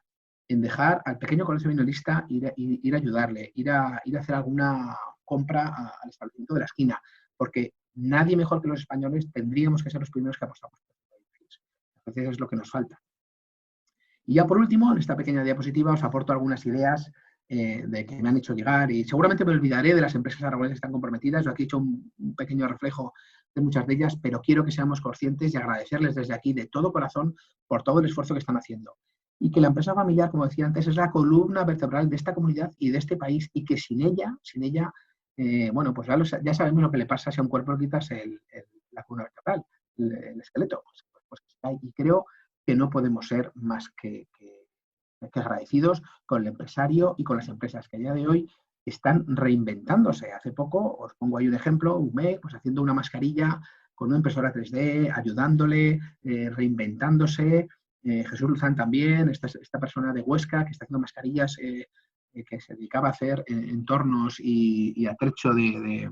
en dejar al pequeño comercio minorista ir a ayudarle, ir a hacer alguna compra al establecimiento de la esquina, porque nadie mejor que los españoles tendríamos que ser los primeros que apostamos por este país. Entonces es lo que nos falta. Y ya por último, en esta pequeña diapositiva os aporto algunas ideas de que me han hecho llegar y seguramente me olvidaré de las empresas aragonesas que están comprometidas. Yo aquí he hecho un pequeño reflejo de muchas de ellas, pero quiero que seamos conscientes y agradecerles desde aquí de todo corazón por todo el esfuerzo que están haciendo. Y que la empresa familiar, como decía antes, es la columna vertebral de esta comunidad y de este país y que sin ella, bueno, pues ya sabemos lo que le pasa si a un cuerpo le quitas la columna vertebral, el esqueleto. Y creo que no podemos ser más que agradecidos con el empresario y con las empresas que a día de hoy están reinventándose. Hace poco, os pongo ahí un ejemplo, UMEC, pues haciendo una mascarilla con una impresora 3D, ayudándole, reinventándose. Jesús Luzán también, esta persona de Huesca que está haciendo mascarillas que se dedicaba a hacer entornos y atrecho de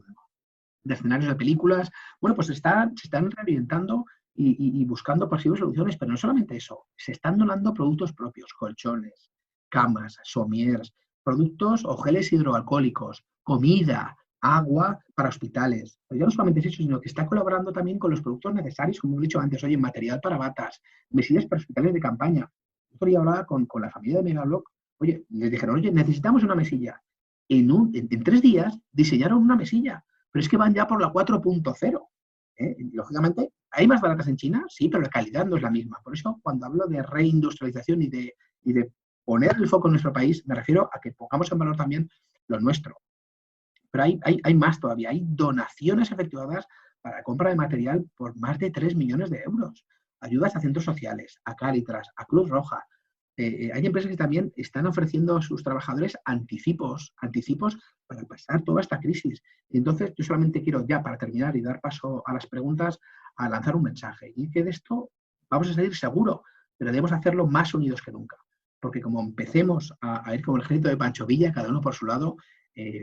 escenarios de películas. Bueno, pues se están reinventando y buscando posibles soluciones, pero no solamente eso, se están donando productos propios, colchones, camas, sommiers, productos o geles hidroalcohólicos, comida, agua para hospitales. Pero ya no solamente es eso, sino que está colaborando también con los productos necesarios, como he dicho antes, oye, material para batas, mesillas para hospitales de campaña. Yo quería hablar con la familia de Megablock, oye, les dijeron, oye, necesitamos una mesilla. En 3 días diseñaron una mesilla, pero es que van ya por la 4.0. Lógicamente, ¿hay más baratas en China? Sí, pero la calidad no es la misma. Por eso, cuando hablo de reindustrialización y de poner el foco en nuestro país, me refiero a que pongamos en valor también lo nuestro. Pero hay más todavía. Hay donaciones efectuadas para compra de material por más de 3 millones de euros. Ayudas a centros sociales, a Cáritas, a Cruz Roja. Hay empresas que también están ofreciendo a sus trabajadores anticipos para pasar toda esta crisis. Y entonces, yo solamente quiero, ya para terminar y dar paso a las preguntas, a lanzar un mensaje. Y que de esto vamos a salir seguro, pero debemos hacerlo más unidos que nunca. Porque como empecemos a ir como el ejército de Pancho Villa, cada uno por su lado,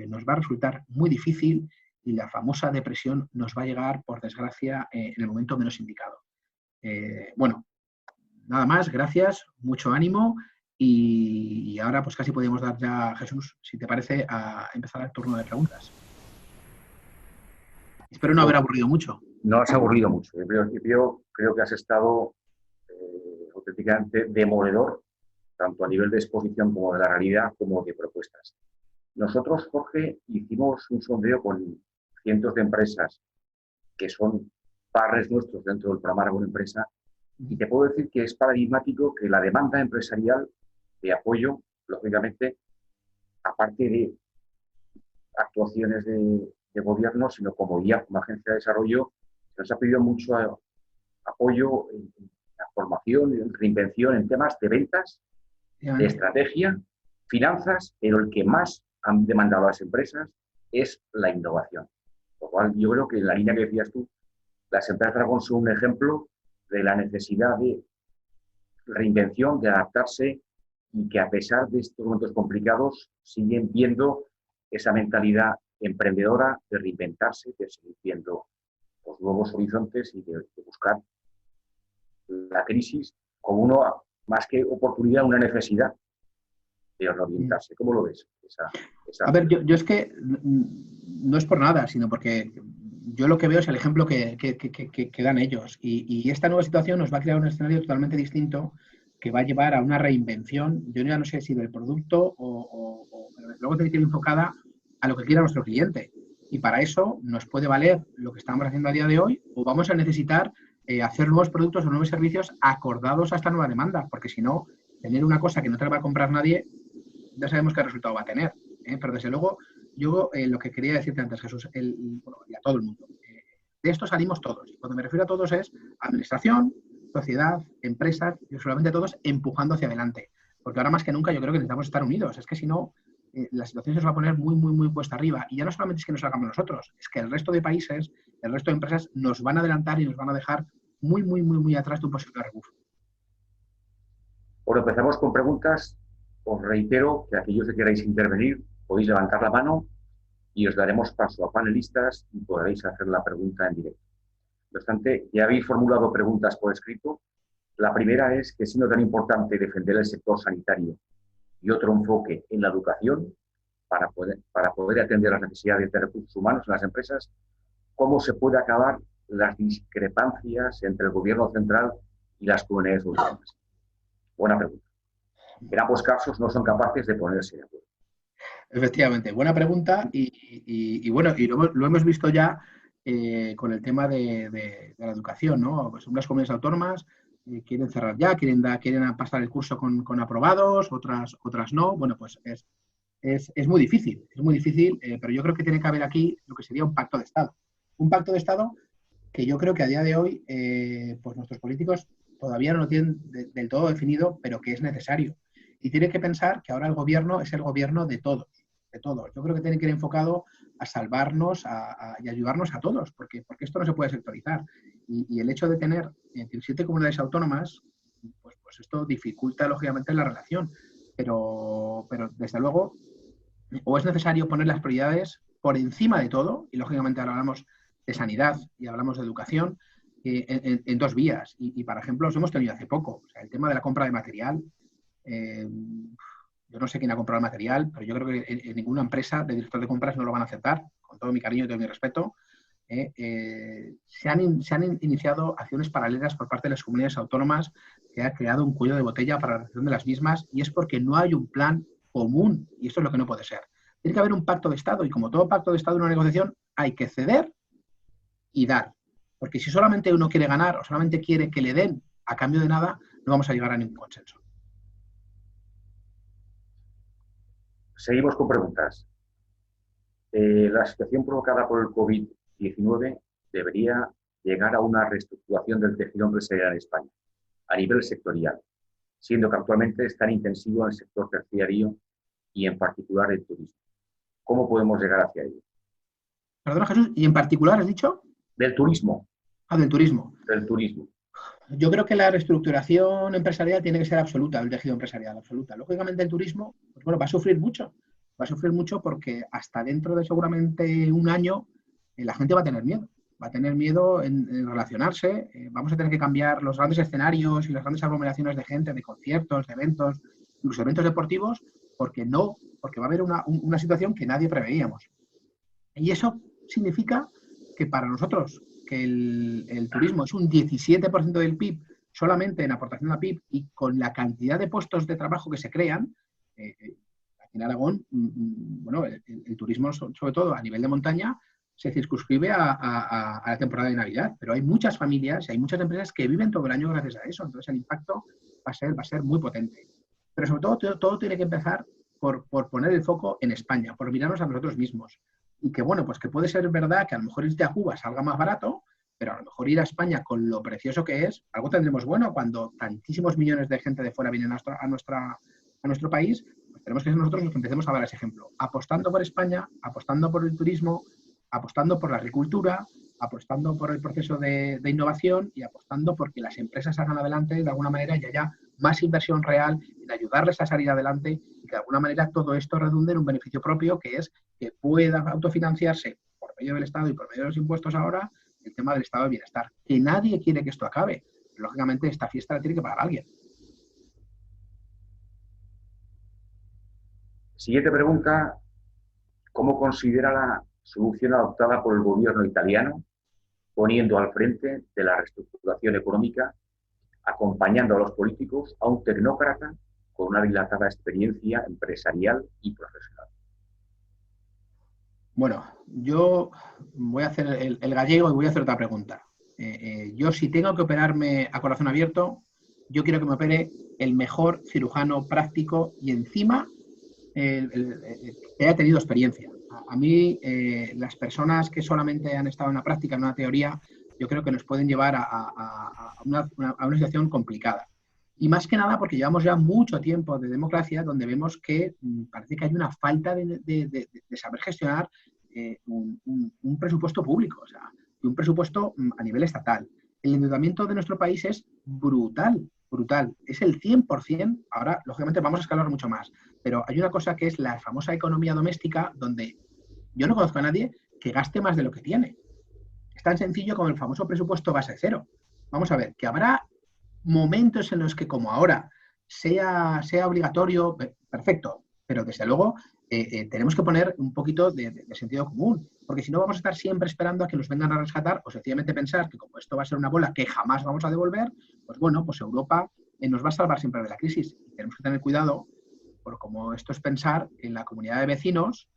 nos va a resultar muy difícil y la famosa depresión nos va a llegar, por desgracia, en el momento menos indicado. Bueno, nada más, gracias, mucho ánimo y ahora pues casi podemos dar ya, Jesús, si te parece, a empezar el turno de preguntas. Espero no haber aburrido mucho. No has aburrido mucho. En principio creo que has estado auténticamente demoledor, tanto a nivel de exposición como de la realidad, como de propuestas. Nosotros, Jorge, hicimos un sondeo con cientos de empresas que son partners nuestros dentro del programa Aragón Empresa. Y te puedo decir que es paradigmático que la demanda empresarial de apoyo, lógicamente, aparte de actuaciones de gobierno, sino como guía, como agencia de desarrollo, se nos ha pedido mucho apoyo en la formación, en reinvención, en temas de ventas, de estrategia, finanzas, pero el que más han demandado las empresas es la innovación. Lo cual yo creo que en la línea que decías tú, Las empresas Dragón son un ejemplo de la necesidad de reinvención, de adaptarse y que a pesar de estos momentos complicados siguen viendo esa mentalidad emprendedora de reinventarse, de seguir viendo los nuevos horizontes y de buscar la crisis como uno, más que oportunidad, una necesidad de reorientarse. ¿Cómo lo ves? A ver, yo es que no es por nada, sino porque yo lo que veo es el ejemplo que dan ellos. Y esta nueva situación nos va a crear un escenario totalmente distinto que va a llevar a una reinvención, yo ya no sé si del producto pero luego tiene que ir enfocada a lo que quiera nuestro cliente. Y para eso nos puede valer lo que estamos haciendo a día de hoy o vamos a necesitar hacer nuevos productos o nuevos servicios acordados a esta nueva demanda, porque si no, tener una cosa que no te la va a comprar nadie, ya sabemos qué resultado va a tener. Pero desde luego, yo lo que quería decirte antes, Jesús, y a todo el mundo, de esto salimos todos. Y cuando me refiero a todos es administración, sociedad, empresas, y solamente todos empujando hacia adelante. Porque ahora más que nunca yo creo que necesitamos estar unidos. Es que si no, la situación se va a poner muy, muy, muy cuesta arriba. Y ya no solamente es que nos hagamos nosotros, es que el resto de países, el resto de empresas nos van a adelantar y nos van a dejar muy, muy, muy, muy atrás de un posible rebufo. Bueno, empezamos con preguntas. Os reitero que aquellos que queráis intervenir podéis levantar la mano y os daremos paso a panelistas y podréis hacer la pregunta en directo. No obstante, ya habéis formulado preguntas por escrito. La primera es que siendo tan importante defender el sector sanitario y otro enfoque en la educación para poder atender las necesidades de recursos humanos en las empresas, ¿cómo se puede acabar las discrepancias entre el gobierno central y las comunidades autónomas? Buena pregunta. En ambos casos no son capaces de ponerse de acuerdo. Efectivamente, buena pregunta y bueno, y lo hemos visto ya con el tema de la educación, ¿no? Pues unas comunidades autónomas quieren cerrar ya, quieren pasar el curso con aprobados, otras no. Bueno, pues es muy difícil, pero yo creo que tiene que haber aquí lo que sería un pacto de Estado. Un pacto de Estado que yo creo que a día de hoy pues nuestros políticos todavía no lo tienen del todo definido, pero que es necesario. Y tiene que pensar que ahora el gobierno es el gobierno de todos, de todos. Yo creo que tiene que ir enfocado a salvarnos y ayudarnos a todos, porque esto no se puede sectorizar. Y el hecho de tener 17 comunidades autónomas, pues esto dificulta lógicamente la relación. Pero desde luego, o es necesario poner las prioridades por encima de todo, y lógicamente ahora hablamos de sanidad y hablamos de educación, en dos vías. Y por ejemplo, los hemos tenido hace poco. O sea, el tema de la compra de material. Yo no sé quién ha comprado el material, pero yo creo que en ninguna empresa de director de compras no lo van a aceptar, con todo mi cariño y todo mi respeto. Se han iniciado acciones paralelas por parte de las comunidades autónomas que ha creado un cuello de botella para la realización de las mismas y es porque no hay un plan común y esto es lo que no puede ser. Tiene que haber un pacto de Estado y como todo pacto de Estado en una negociación hay que ceder y dar. Porque si solamente uno quiere ganar o solamente quiere que le den a cambio de nada, no vamos a llegar a ningún consenso. Seguimos con preguntas. La situación provocada por el COVID-19 debería llegar a una reestructuración del tejido empresarial en España, a nivel sectorial, siendo que actualmente es tan intensivo en el sector terciario y en particular el turismo. ¿Cómo podemos llegar hacia ello? Perdona, Jesús, ¿y en particular has dicho? Del turismo. Del turismo. Del turismo. Yo creo que la reestructuración empresarial tiene que ser absoluta, el tejido empresarial, absoluta. Lógicamente el turismo, pues bueno, va a sufrir mucho porque hasta dentro de seguramente un año la gente va a tener miedo en relacionarse, vamos a tener que cambiar los grandes escenarios y las grandes aglomeraciones de gente, de conciertos, de eventos, incluso eventos deportivos, porque va a haber una situación que nadie preveíamos. Y eso significa que para nosotros, que el turismo es un 17% del PIB, solamente en aportación a PIB, y con la cantidad de puestos de trabajo que se crean, aquí en Aragón, bueno, el turismo, sobre todo a nivel de montaña, se circunscribe a la temporada de Navidad, pero hay muchas familias y hay muchas empresas que viven todo el año gracias a eso, entonces el impacto va a ser muy potente. Pero sobre todo tiene que empezar por poner el foco en España, por mirarnos a nosotros mismos. Y que bueno, pues que puede ser verdad que a lo mejor irte a Cuba salga más barato, pero a lo mejor ir a España con lo precioso que es, algo tendremos bueno cuando tantísimos millones de gente de fuera vienen a nuestro país, pues tenemos que ser nosotros los que empecemos a dar ese ejemplo, apostando por España, apostando por el turismo, apostando por la agricultura apostando por el proceso de innovación y apostando porque las empresas salgan adelante de alguna manera y haya más inversión real en ayudarles a salir adelante y que de alguna manera todo esto redunde en un beneficio propio, que es que pueda autofinanciarse por medio del Estado y por medio de los impuestos ahora el tema del estado de bienestar. Que nadie quiere que esto acabe. Lógicamente, esta fiesta la tiene que pagar alguien. Siguiente pregunta. ¿Cómo considera la solución adoptada por el gobierno italiano, poniendo al frente de la reestructuración económica, acompañando a los políticos, a un tecnócrata con una dilatada experiencia empresarial y profesional? Bueno, yo voy a hacer el gallego y voy a hacer otra pregunta. Yo, si tengo que operarme a corazón abierto, yo quiero que me opere el mejor cirujano práctico y encima que haya tenido experiencia. A mí, las personas que solamente han estado en la práctica, en una teoría, yo creo que nos pueden llevar a una situación complicada. Y más que nada porque llevamos ya mucho tiempo de democracia donde vemos que parece que hay una falta de saber gestionar un presupuesto público, o sea, un presupuesto a nivel estatal. El endeudamiento de nuestro país es brutal, brutal. Es el 100%, ahora lógicamente vamos a escalar mucho más, pero hay una cosa que es la famosa economía doméstica donde yo no conozco a nadie que gaste más de lo que tiene. Es tan sencillo como el famoso presupuesto base cero. Vamos a ver, que habrá momentos en los que, como ahora, sea obligatorio, perfecto, pero desde luego tenemos que poner un poquito de sentido común, porque si no vamos a estar siempre esperando a que nos vengan a rescatar o sencillamente pensar que como esto va a ser una bola que jamás vamos a devolver, pues bueno, pues Europa nos va a salvar siempre de la crisis. Tenemos que tener cuidado, porque como esto es pensar en la comunidad de vecinos,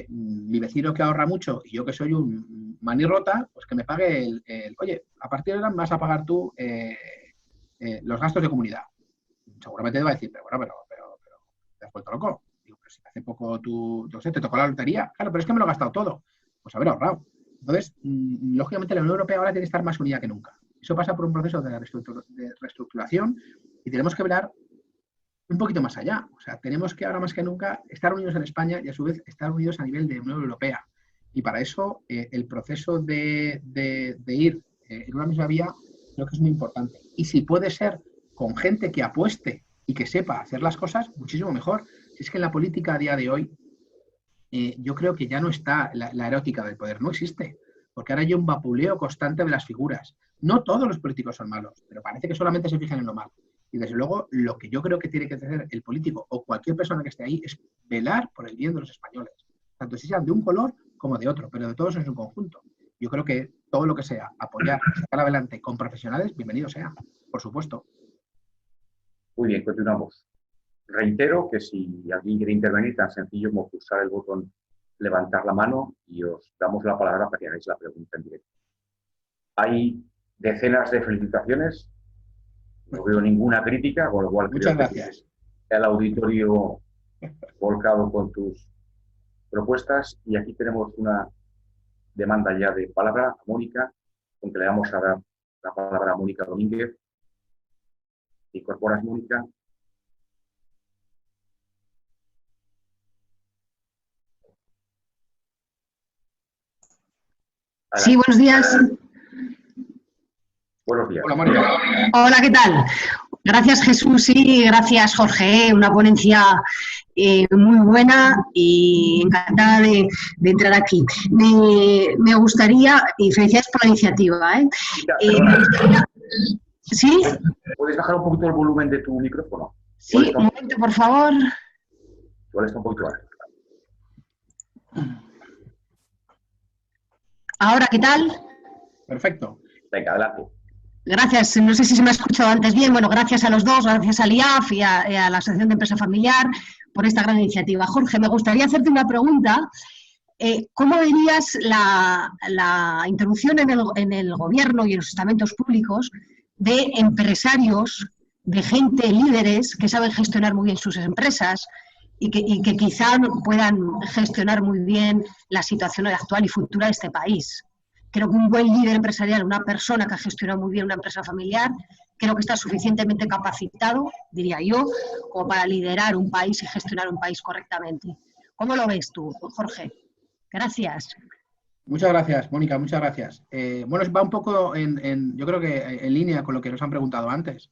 mi vecino que ahorra mucho y yo que soy un manirrota, pues que me pague oye, a partir de ahora me vas a pagar tú los gastos de comunidad. Seguramente te va a decir, pero bueno, pero te has vuelto loco. Digo, pero si hace poco tú, no sé, te tocó la lotería. Claro, pero es que me lo he gastado todo. Pues haber ahorrado. Entonces, lógicamente la Unión Europea ahora tiene que estar más unida que nunca. Eso pasa por un proceso de reestructuración y tenemos que velar un poquito más allá. O sea, tenemos que ahora más que nunca estar unidos en España y a su vez estar unidos a nivel de Unión Europea. Y para eso el proceso de ir en una misma vía creo que es muy importante. Y si puede ser con gente que apueste y que sepa hacer las cosas, muchísimo mejor. Si es que en la política a día de hoy yo creo que ya no está la erótica del poder, no existe. Porque ahora hay un vapuleo constante de las figuras. No todos los políticos son malos, pero parece que solamente se fijan en lo malo. Y desde luego, lo que yo creo que tiene que hacer el político o cualquier persona que esté ahí es velar por el bien de los españoles. Tanto si sean de un color como de otro, pero de todos en su conjunto. Yo creo que todo lo que sea apoyar, sacar adelante con profesionales, bienvenido sea, por supuesto. Muy bien, continuamos. Reitero que si alguien quiere intervenir, tan sencillo como pulsar el botón levantar la mano y os damos la palabra para que hagáis la pregunta en directo. Hay decenas de felicitaciones, no veo ninguna crítica, con lo cual muchas creo gracias. Que el auditorio volcado con tus propuestas y aquí tenemos una demanda ya de palabra a Mónica, con que le vamos a dar la palabra a Mónica Domínguez. ¿Te incorporas, Mónica? Sí, buenos días. Buenos días. Hola, Mónica. Hola, ¿qué tal? Gracias, Jesús, y gracias, Jorge. Una ponencia muy buena y encantada de entrar aquí. Me gustaría, y felicidades por la iniciativa. ¿Sí? ¿Puedes bajar un poquito el volumen de tu micrófono? Sí, un momento, por favor. Igual está un poquito alto. ¿Ahora qué tal? Perfecto. Venga, adelante. Gracias, no sé si se me ha escuchado antes bien. Bueno, gracias a los dos, gracias al IAF y a la Asociación de Empresa Familiar por esta gran iniciativa. Jorge, me gustaría hacerte una pregunta. ¿Cómo verías la introducción en el gobierno y en los estamentos públicos de empresarios, de gente, líderes que saben gestionar muy bien sus empresas y que quizá puedan gestionar muy bien la situación actual y futura de este país? Creo que un buen líder empresarial, una persona que ha gestionado muy bien una empresa familiar, creo que está suficientemente capacitado, diría yo, como para liderar un país y gestionar un país correctamente. ¿Cómo lo ves tú, Jorge? Gracias. Muchas gracias, Mónica, muchas gracias. Bueno, va un poco yo creo que en línea con lo que nos han preguntado antes.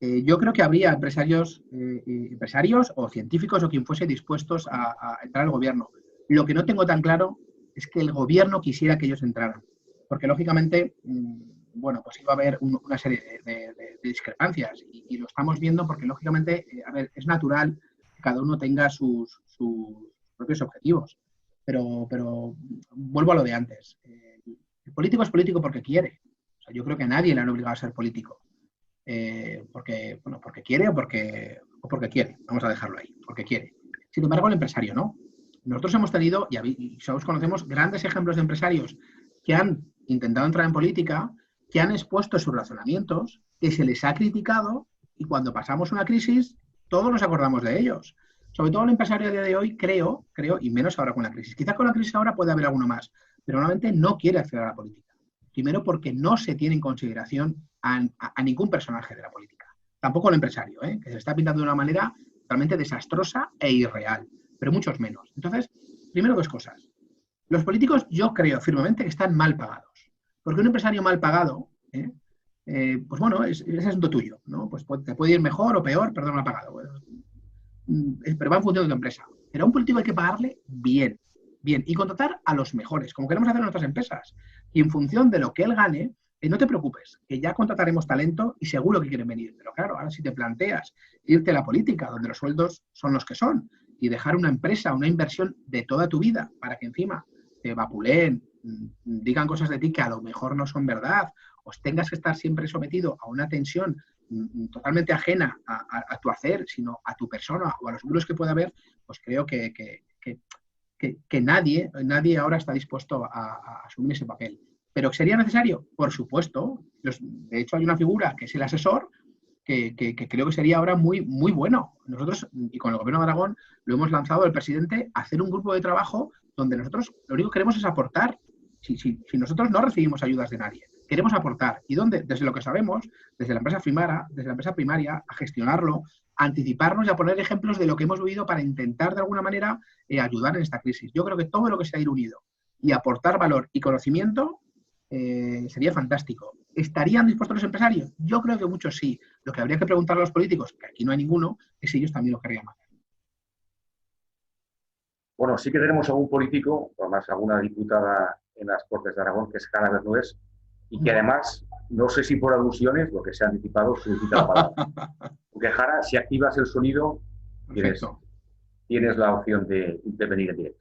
Yo creo que habría empresarios o científicos o quien fuese dispuestos a entrar al gobierno. Lo que no tengo tan claro es que el gobierno quisiera que ellos entraran, porque lógicamente, bueno, pues iba a haber una serie de discrepancias y lo estamos viendo porque lógicamente, a ver, es natural que cada uno tenga sus propios objetivos, pero vuelvo a lo de antes. El político es político porque quiere. O sea, yo creo que a nadie le han obligado a ser político. Porque quiere o porque quiere. Vamos a dejarlo ahí, porque quiere. Sin embargo, el empresario no. Nosotros hemos tenido, y todos conocemos, grandes ejemplos de empresarios que han intentado entrar en política, que han expuesto sus razonamientos, que se les ha criticado y cuando pasamos una crisis, todos nos acordamos de ellos. Sobre todo el empresario a día de hoy, creo, y menos ahora con la crisis. Quizás con la crisis ahora puede haber alguno más, pero normalmente no quiere acceder a la política. Primero porque no se tiene en consideración a ningún personaje de la política. Tampoco el empresario, que se está pintando de una manera totalmente desastrosa e irreal, pero muchos menos. Entonces, primero dos cosas. Los políticos yo creo firmemente que están mal pagados. Porque un empresario mal pagado, pues bueno, es asunto tuyo, ¿no? Pues te puede ir mejor o peor, perdón, mal pagado. Pero va en función de tu empresa. Pero a un político hay que pagarle bien, bien, y contratar a los mejores, como queremos hacer en nuestras empresas. Y en función de lo que él gane, no te preocupes, que ya contrataremos talento y seguro que quieren venir. Pero claro, ahora si te planteas irte a la política, donde los sueldos son los que son, y dejar una empresa, una inversión de toda tu vida, para que encima te vapuleen, digan cosas de ti que a lo mejor no son verdad, os tengas que estar siempre sometido a una tensión totalmente ajena a tu hacer, sino a tu persona o a los muros que pueda haber, pues creo que nadie ahora está dispuesto a asumir ese papel. ¿Pero sería necesario? Por supuesto. De hecho, hay una figura que es el asesor, que creo que sería ahora muy, muy bueno. Nosotros, y con el Gobierno de Aragón, lo hemos lanzado el presidente a hacer un grupo de trabajo donde nosotros lo único que queremos es aportar. Si nosotros no recibimos ayudas de nadie, queremos aportar. ¿Y dónde? Desde lo que sabemos, desde la empresa primaria, a gestionarlo, a anticiparnos y a poner ejemplos de lo que hemos vivido para intentar de alguna manera ayudar en esta crisis. Yo creo que todo lo que sea ir unido y aportar valor y conocimiento sería fantástico. ¿Estarían dispuestos los empresarios? Yo creo que muchos sí. Lo que habría que preguntar a los políticos, que aquí no hay ninguno, es si ellos también lo querrían hacer. Bueno, sí que tenemos algún político, además alguna diputada en las Cortes de Aragón, que es Jara Bernués, y que además, no sé si por alusiones, lo que se ha anticipado, solicita la palabra. Porque Jara, si activas el sonido, tienes la opción de intervenir en directo.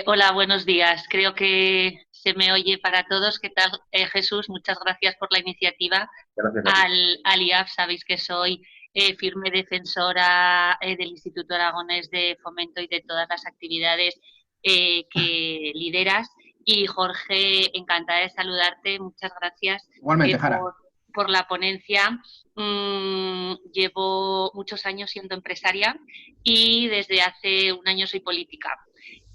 Hola, buenos días. Creo que se me oye para todos. ¿Qué tal, Jesús? Muchas gracias por la iniciativa. Al IAF, sabéis que soy firme defensora del Instituto Aragonés de Fomento y de todas las actividades que lideras. Y Jorge, encantada de saludarte. Muchas gracias. Igualmente, Jara. Por la ponencia. Llevo muchos años siendo empresaria y desde hace un año soy política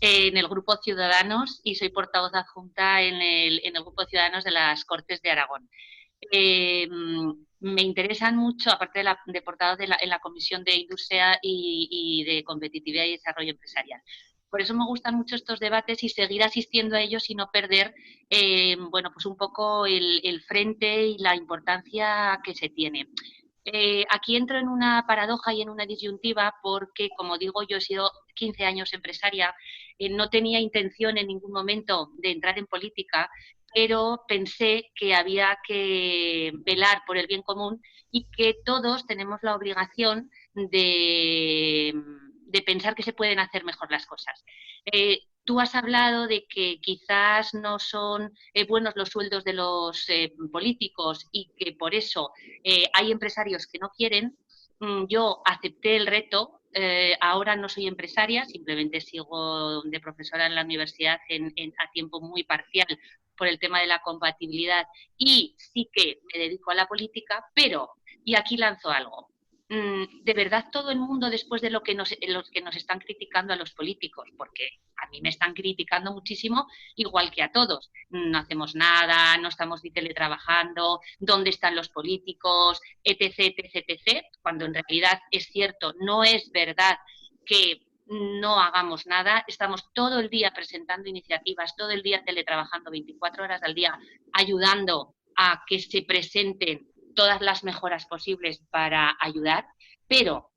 en el Grupo Ciudadanos y soy portavoz adjunta en el Grupo Ciudadanos de las Cortes de Aragón. Me interesan mucho, aparte de portavoz en la Comisión de Industria y de Competitividad y Desarrollo Empresarial. Por eso me gustan mucho estos debates y seguir asistiendo a ellos y no perder bueno, pues un poco el frente y la importancia que se tiene. Aquí entro en una paradoja y en una disyuntiva porque, como digo, yo he sido 15 años empresaria, no tenía intención en ningún momento de entrar en política, pero pensé que había que velar por el bien común y que todos tenemos la obligación de pensar que se pueden hacer mejor las cosas. Tú has hablado de que quizás no son buenos los sueldos de los políticos y que por eso hay empresarios que no quieren. Yo acepté el reto, ahora no soy empresaria, simplemente sigo de profesora en la universidad a tiempo muy parcial por el tema de la compatibilidad y sí que me dedico a la política, pero, y aquí lanzo algo, de verdad todo el mundo después de los que nos están criticando a los políticos, porque a mí me están criticando muchísimo, igual que a todos. No hacemos nada, no estamos ni teletrabajando, ¿dónde están los políticos? Etc, etc, etc. Cuando en realidad es cierto, no es verdad que no hagamos nada. Estamos todo el día presentando iniciativas, todo el día teletrabajando 24 horas al día, ayudando a que se presenten todas las mejoras posibles para ayudar, pero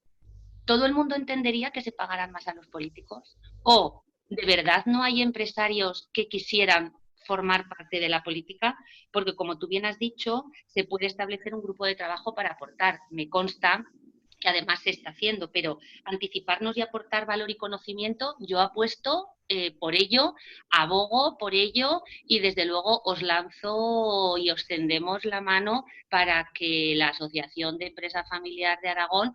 ¿todo el mundo entendería que se pagaran más a los políticos? ¿O de verdad no hay empresarios que quisieran formar parte de la política? Porque, como tú bien has dicho, se puede establecer un grupo de trabajo para aportar. Me consta que además se está haciendo, pero anticiparnos y aportar valor y conocimiento, yo apuesto por ello, abogo por ello y desde luego os lanzo y os tendemos la mano para que la Asociación de Empresa Familiar de Aragón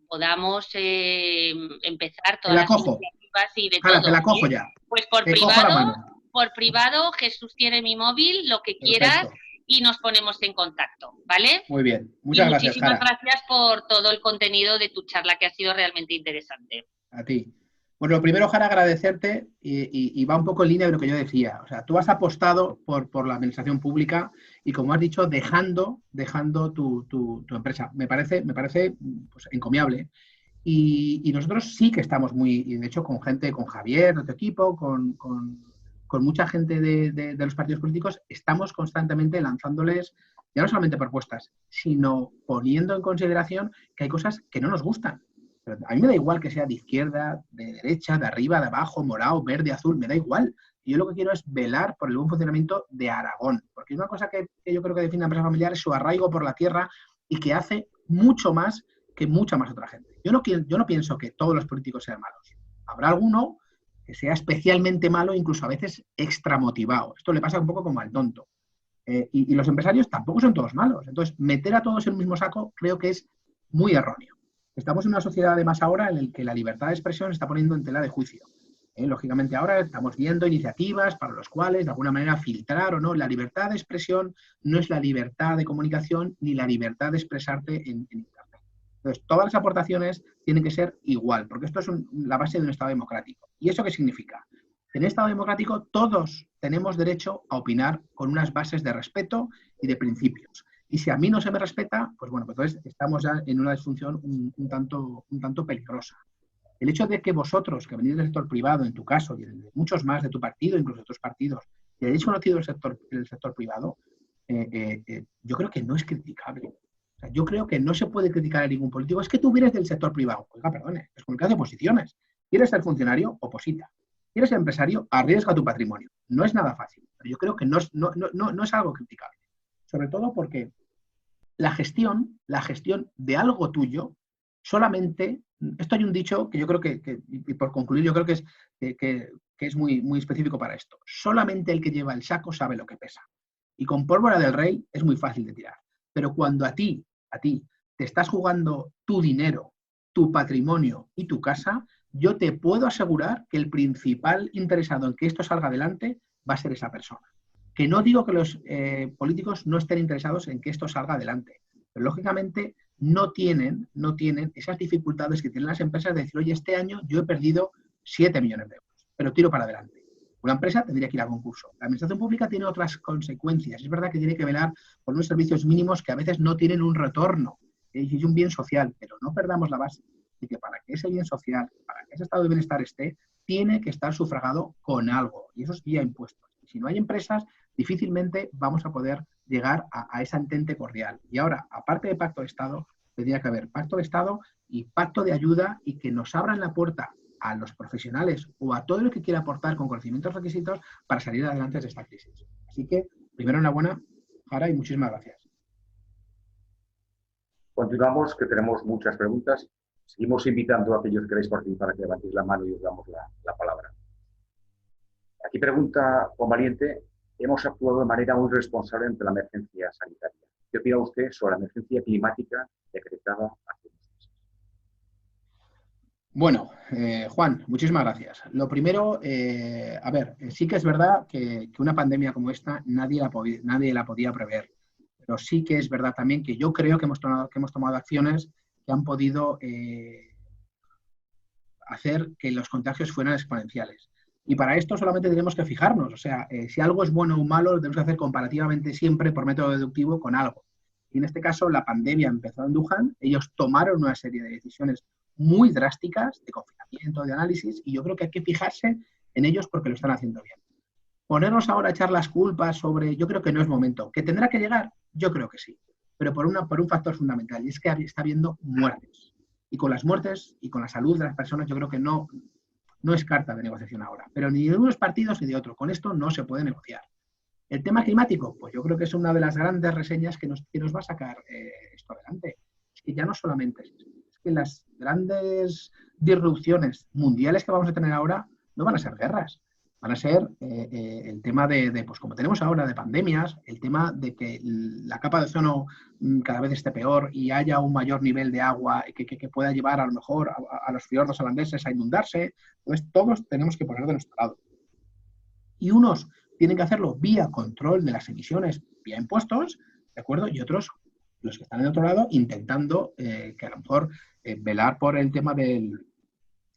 podamos empezar todas las iniciativas y de Jara, todo. te la cojo ya. Pues por privado, Jesús tiene mi móvil, lo que quieras. Perfecto. Y nos ponemos en contacto, ¿vale? Muy bien, muchas gracias, Jara. Muchísimas gracias por todo el contenido de tu charla, que ha sido realmente interesante. A ti. Bueno, lo primero, Jara, agradecerte y va un poco en línea de lo que yo decía. O sea, tú has apostado por la administración pública y, como has dicho, dejando tu empresa. Me parece pues, encomiable. Y nosotros sí que estamos y de hecho, con gente, con Javier, de tu equipo, con mucha gente de los partidos políticos, estamos constantemente lanzándoles, ya no solamente propuestas, sino poniendo en consideración que hay cosas que no nos gustan. Pero a mí me da igual que sea de izquierda, de derecha, de arriba, de abajo, morado, verde, azul, me da igual. Yo lo que quiero es velar por el buen funcionamiento de Aragón, porque una cosa que yo creo que define a la empresa familiar es su arraigo por la tierra y que hace mucho más que mucha más otra gente. Yo no pienso que todos los políticos sean malos. Habrá alguno que sea especialmente malo, incluso a veces extramotivado. Esto le pasa un poco como al tonto. Y los empresarios tampoco son todos malos. Entonces, meter a todos en el mismo saco creo que es muy erróneo. Estamos en una sociedad, además, ahora en la que la libertad de expresión se está poniendo en tela de juicio. Lógicamente, ahora estamos viendo iniciativas para los cuales, de alguna manera, filtrar o no. La libertad de expresión no es la libertad de comunicación ni la libertad de expresarte en Internet. Entonces, todas las aportaciones tienen que ser igual, porque esto es la base de un Estado democrático. ¿Y eso qué significa? En el Estado democrático todos tenemos derecho a opinar con unas bases de respeto y de principios. Y si a mí no se me respeta, pues bueno, pues entonces estamos ya en una disfunción un tanto peligrosa. El hecho de que vosotros, que venís del sector privado, en tu caso, y de muchos más de tu partido, incluso de otros partidos, que hayáis conocido el sector privado, yo creo que no es criticable. O sea, yo creo que no se puede criticar a ningún político. Es que tú vienes del sector privado. Oiga, perdone, es como el que hace oposiciones. ¿Quieres ser funcionario? Oposita. ¿Quieres ser empresario? Arriesga tu patrimonio. No es nada fácil. Pero yo creo que no es algo criticable. Sobre todo porque la gestión de algo tuyo solamente... Esto hay un dicho que yo creo y por concluir, yo creo que es muy, muy específico para esto. Solamente el que lleva el saco sabe lo que pesa. Y con pólvora del rey es muy fácil de tirar. Pero cuando a ti te estás jugando tu dinero, tu patrimonio y tu casa, yo te puedo asegurar que el principal interesado en que esto salga adelante va a ser esa persona. Que no digo que los políticos no estén interesados en que esto salga adelante, pero lógicamente no tienen esas dificultades que tienen las empresas de decir, oye, este año yo he perdido 7 millones de euros, pero tiro para adelante. Una empresa tendría que ir a concurso. La administración pública tiene otras consecuencias. Es verdad que tiene que velar por unos servicios mínimos que a veces no tienen un retorno. Es un bien social, pero no perdamos la base de que para que ese bien social, para que ese estado de bienestar esté, tiene que estar sufragado con algo. Y eso es vía impuestos. Y si no hay empresas, difícilmente vamos a poder llegar a esa entente cordial. Y ahora, aparte de pacto de Estado, tendría que haber pacto de Estado y pacto de ayuda y que nos abran la puerta a los profesionales o a todo el que quiera aportar con conocimientos requisitos para salir adelante de esta crisis. Así que, primero, enhorabuena, Jara, y muchísimas gracias. Continuamos, que tenemos muchas preguntas. Seguimos invitando a aquellos que queréis participar a que levantéis la mano y os damos la palabra. Aquí pregunta Juan Valiente: hemos actuado de manera muy responsable ante la emergencia sanitaria. ¿Qué opina usted sobre la emergencia climática decretada hace unos meses? Bueno, Juan, muchísimas gracias. Lo primero, a ver, sí que es verdad que una pandemia como esta nadie la podía prever, pero sí que es verdad también que yo creo que hemos tomado acciones que han podido hacer que los contagios fueran exponenciales. Y para esto solamente tenemos que fijarnos, o sea, si algo es bueno o malo, lo tenemos que hacer comparativamente siempre por método deductivo con algo. Y en este caso, la pandemia empezó en Wuhan, ellos tomaron una serie de decisiones muy drásticas de confinamiento, de análisis, y yo creo que hay que fijarse en ellos porque lo están haciendo bien. Ponernos ahora a echar las culpas sobre, yo creo que no es momento. ¿Que tendrá que llegar? Yo creo que sí, pero por un factor fundamental, y es que está habiendo muertes. Y con las muertes y con la salud de las personas yo creo que no es carta de negociación ahora, pero ni de unos partidos ni de otros. Con esto no se puede negociar. El tema climático, pues yo creo que es una de las grandes reseñas que nos va a sacar esto adelante. Es que ya no solamente es que las grandes disrupciones mundiales que vamos a tener ahora no van a ser guerras, van a ser el tema pues como tenemos ahora, de pandemias, el tema de que la capa de ozono cada vez esté peor y haya un mayor nivel de agua que pueda llevar a lo mejor a los fiordos holandeses a inundarse. Entonces todos tenemos que poner de nuestro lado. Y unos tienen que hacerlo vía control de las emisiones, vía impuestos, ¿de acuerdo? Y otros, los que están en otro lado, intentando que a lo mejor velar por el tema del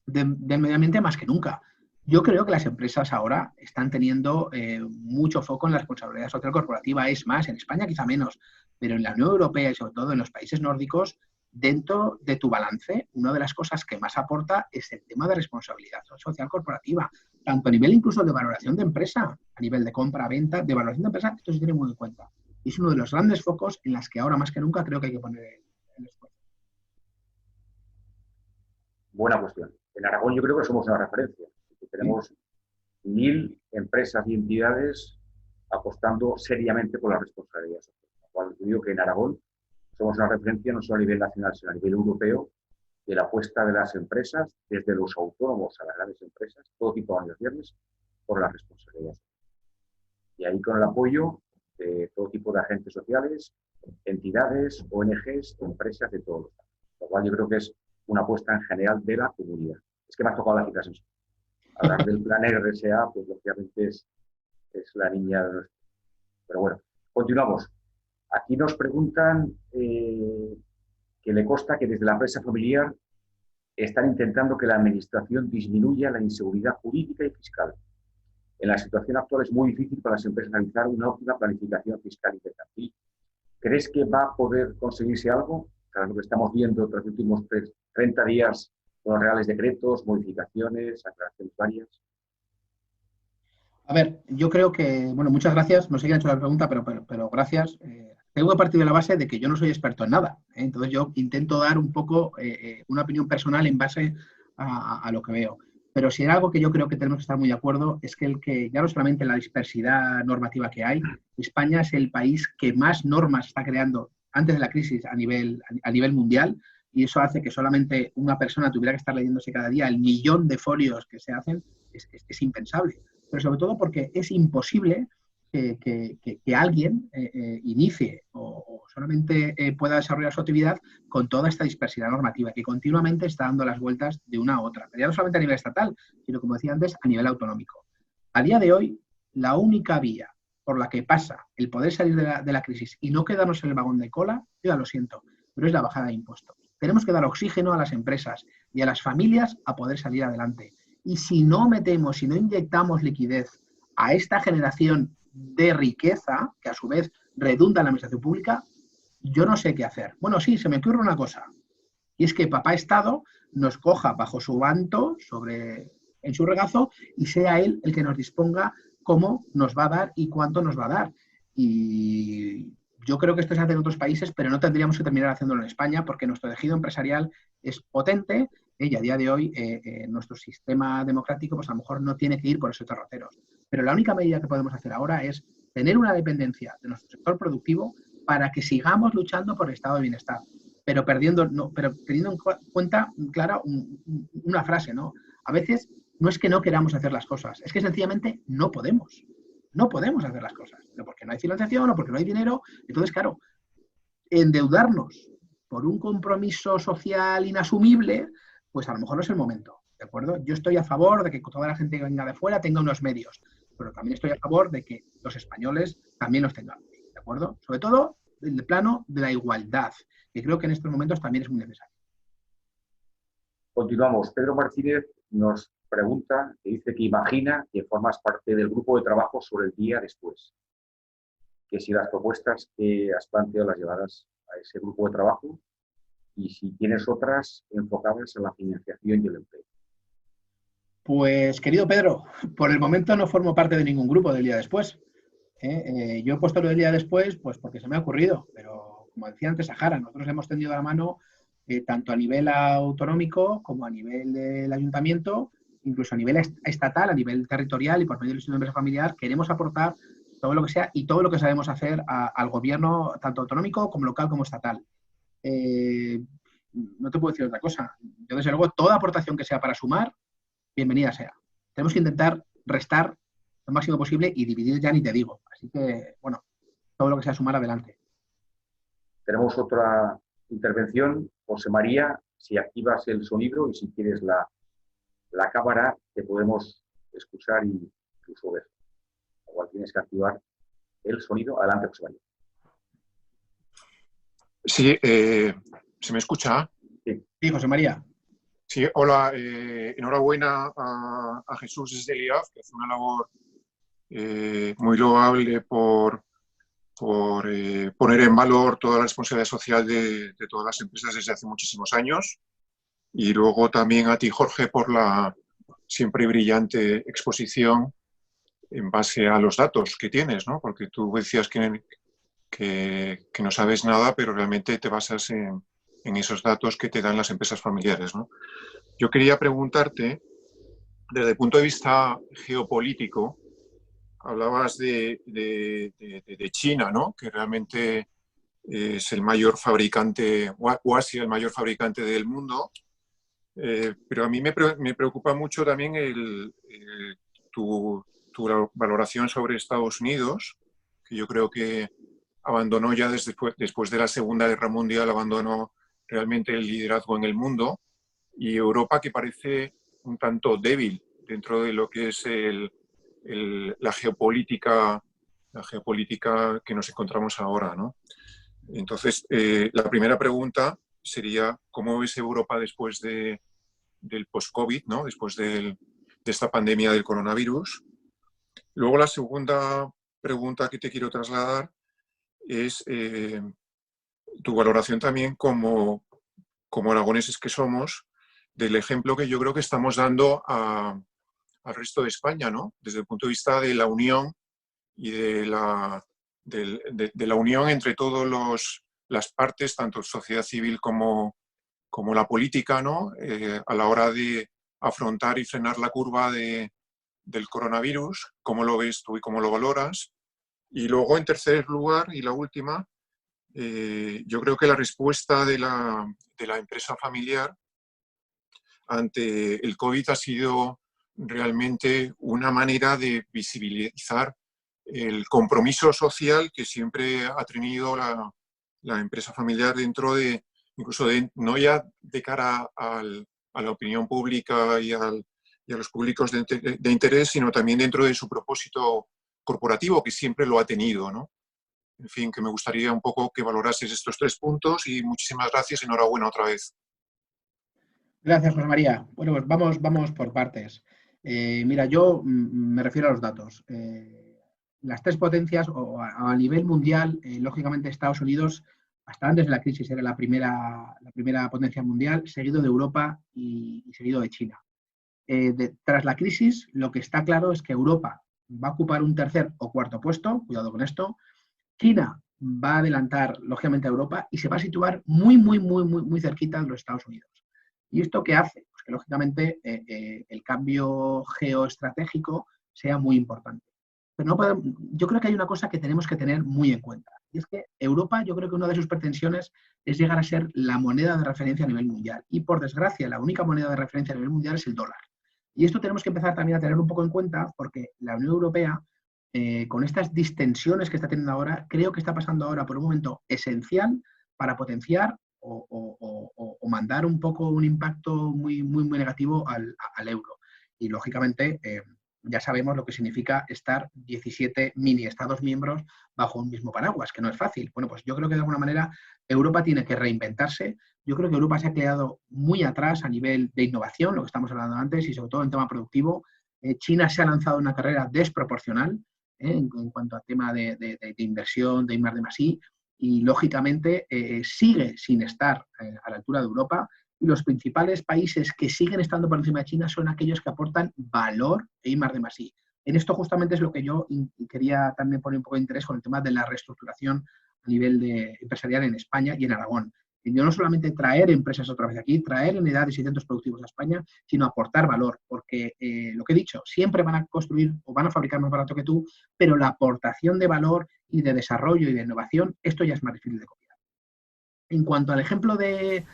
medio ambiente más que nunca. Yo creo que las empresas ahora están teniendo mucho foco en la responsabilidad social corporativa. Es más, en España quizá menos, pero en la Unión Europea y sobre todo en los países nórdicos, dentro de tu balance, una de las cosas que más aporta es el tema de responsabilidad social corporativa, tanto a nivel incluso de valoración de empresa, a nivel de compra, venta, de valoración de empresa, esto se tiene muy en cuenta. Y es uno de los grandes focos en las que ahora más que nunca creo que hay que poner el esfuerzo. Buena cuestión. En Aragón yo creo que somos una referencia. Tenemos 1000 empresas y entidades apostando seriamente por la responsabilidad social. Lo cual digo que en Aragón somos una referencia no solo a nivel nacional, sino a nivel europeo, de la apuesta de las empresas, desde los autónomos a las grandes empresas, todo tipo de organizaciones, por la responsabilidad social. Y ahí con el apoyo de todo tipo de agentes sociales, entidades, ONGs, empresas de todos los lados. Lo cual yo creo que es una apuesta en general de la comunidad. Es que me ha tocado la cita sensible. Hablar del plan RSA, pues lógicamente es la niña de nuestro. Pero bueno, continuamos. Aquí nos preguntan que le consta que desde la empresa familiar están intentando que la administración disminuya la inseguridad jurídica y fiscal. En la situación actual es muy difícil para las empresas realizar una óptima planificación fiscal y mercantil. ¿Crees que va a poder conseguirse algo? Tras lo que estamos viendo tras los últimos 30 días con los reales decretos, modificaciones, aclaraciones varias. A ver, yo creo que, bueno, muchas gracias. No sé quién ha hecho la pregunta, pero gracias. Tengo que partir de la base de que yo no soy experto en nada. Entonces yo intento dar un poco una opinión personal en base a lo que veo. Pero si hay algo que yo creo que tenemos que estar muy de acuerdo es que ya no solamente la dispersidad normativa que hay, España es el país que más normas está creando antes de la crisis a nivel mundial, y eso hace que solamente una persona tuviera que estar leyéndose cada día el millón de folios que se hacen. Es impensable. Pero sobre todo porque es imposible que alguien inicie o solamente pueda desarrollar su actividad con toda esta dispersidad normativa que continuamente está dando las vueltas de una a otra, pero ya no solamente a nivel estatal, sino, como decía antes, a nivel autonómico. A día de hoy, la única vía por la que pasa el poder salir de la crisis y no quedarnos en el vagón de cola, yo ya lo siento, pero es la bajada de impuestos. Tenemos que dar oxígeno a las empresas y a las familias a poder salir adelante. Y si no metemos, si no inyectamos liquidez a esta generación de riqueza, que a su vez redunda en la administración pública, yo no sé qué hacer. Bueno, sí, se me ocurre una cosa, y es que papá Estado nos coja bajo su manto, en su regazo, y sea él el que nos disponga cómo nos va a dar y cuánto nos va a dar. Y yo creo que esto se hace en otros países, pero no tendríamos que terminar haciéndolo en España, porque nuestro tejido empresarial es potente y a día de hoy nuestro sistema democrático pues a lo mejor no tiene que ir por esos derroteros. Pero la única medida que podemos hacer ahora es tener una dependencia de nuestro sector productivo para que sigamos luchando por el estado de bienestar, pero teniendo en cuenta, Clara, una frase, ¿no? A veces no es que no queramos hacer las cosas, es que sencillamente no podemos. No podemos hacer las cosas, no porque no hay financiación o porque no hay dinero. Entonces, claro, endeudarnos por un compromiso social inasumible, pues a lo mejor no es el momento, ¿de acuerdo? Yo estoy a favor de que toda la gente que venga de fuera tenga unos medios, pero también estoy a favor de que los españoles también los tengamos, ¿de acuerdo? Sobre todo en el plano de la igualdad, que creo que en estos momentos también es muy necesario. Continuamos. Pedro Martínez nos pregunta, que dice que imagina que formas parte del grupo de trabajo sobre el día después. Que si las propuestas que has planteado las llevarás a ese grupo de trabajo y si tienes otras enfocadas a la financiación y el empleo. Pues, querido Pedro, por el momento no formo parte de ningún grupo del día después. Yo he puesto lo del día después pues porque se me ha ocurrido, pero como decía antes Sahara, nosotros le hemos tendido la mano tanto a nivel autonómico como a nivel del ayuntamiento, incluso a nivel estatal, a nivel territorial y por medio del Instituto de Empresa Familiar, queremos aportar todo lo que sea y todo lo que sabemos hacer al gobierno, tanto autonómico como local como estatal. No te puedo decir otra cosa. Yo, desde luego, toda aportación que sea para sumar, bienvenida sea. Tenemos que intentar restar lo máximo posible y dividir ya ni te digo. Así que, bueno, todo lo que sea sumar, adelante. Tenemos otra intervención. José María, si activas el sonido y si quieres la cámara, te podemos escuchar y incluso ver. Igual tienes que activar el sonido. Adelante, José María. Sí, ¿se me escucha? Sí, José María. Sí, hola. Enhorabuena a Jesús desde el IAF, que hace una labor muy loable por poner en valor toda la responsabilidad social de todas las empresas desde hace muchísimos años. Y luego también a ti, Jorge, por la siempre brillante exposición en base a los datos que tienes, ¿no? Porque tú decías que no sabes nada, pero realmente te basas en esos datos que te dan las empresas familiares, ¿no? Yo quería preguntarte, desde el punto de vista geopolítico, hablabas de China, ¿no? Que realmente es el mayor fabricante, o ha sido el mayor fabricante del mundo, pero a mí me preocupa mucho también tu valoración sobre Estados Unidos, que yo creo que abandonó ya después de la Segunda Guerra Mundial, abandonó realmente el liderazgo en el mundo, y Europa, que parece un tanto débil dentro de lo que es la geopolítica que nos encontramos ahora, ¿no? Entonces, la primera pregunta sería, ¿cómo ves Europa después del post-COVID, ¿no? Después de esta pandemia del coronavirus? Luego, la segunda pregunta que te quiero trasladar es tu valoración también como aragoneses que somos, del ejemplo que yo creo que estamos dando al resto de España, ¿no? Desde el punto de vista de la unión y de la unión entre todas las partes, tanto sociedad civil como la política, ¿no? A la hora de afrontar y frenar la curva del coronavirus. ¿Cómo lo ves tú y cómo lo valoras? Y luego, en tercer lugar, y la última, yo creo que la respuesta de la empresa familiar ante el COVID ha sido realmente una manera de visibilizar el compromiso social que siempre ha tenido la empresa familiar dentro de, incluso no ya de cara a la opinión pública y a los públicos de interés, sino también dentro de su propósito corporativo, que siempre lo ha tenido, ¿no? En fin, que me gustaría un poco que valorases estos tres puntos y muchísimas gracias. Enhorabuena otra vez. Gracias, José María. Bueno, pues vamos por partes. Mira, yo me refiero a los datos. Las tres potencias, o a nivel mundial, lógicamente Estados Unidos, hasta antes de la crisis, era la primera potencia mundial, seguido de Europa y seguido de China. Tras la crisis, lo que está claro es que Europa va a ocupar un tercer o cuarto puesto, cuidado con esto. China va a adelantar, lógicamente, a Europa y se va a situar muy cerquita de los Estados Unidos. ¿Y esto qué hace? Pues que, lógicamente, el cambio geoestratégico sea muy importante. Pero yo creo que hay una cosa que tenemos que tener muy en cuenta. Y es que Europa, yo creo que una de sus pretensiones es llegar a ser la moneda de referencia a nivel mundial. Y, por desgracia, la única moneda de referencia a nivel mundial es el dólar. Y esto tenemos que empezar también a tener un poco en cuenta, porque la Unión Europea, con estas distensiones que está teniendo ahora, creo que está pasando ahora por un momento esencial para potenciar o mandar un poco un impacto muy negativo al euro. Y, lógicamente, ya sabemos lo que significa estar 17 mini estados miembros bajo un mismo paraguas, que no es fácil. Bueno, pues yo creo que de alguna manera Europa tiene que reinventarse. Yo creo que Europa se ha quedado muy atrás a nivel de innovación, lo que estamos hablando antes, y sobre todo en tema productivo. China se ha lanzado una carrera desproporcional en cuanto a tema de inversión, de I+D+I, y lógicamente sigue sin estar a la altura de Europa, y los principales países que siguen estando por encima de China son aquellos que aportan valor e I+D+I. En esto justamente es lo que yo quería también poner un poco de interés con el tema de la reestructuración a nivel empresarial en España y en Aragón. Y no solamente traer empresas otra vez aquí, traer unidades y centros productivos a España, sino aportar valor, porque lo que he dicho, siempre van a construir o van a fabricar más barato que tú, pero la aportación de valor y de desarrollo y de innovación, esto ya es más difícil de copiar. En cuanto al ejemplo de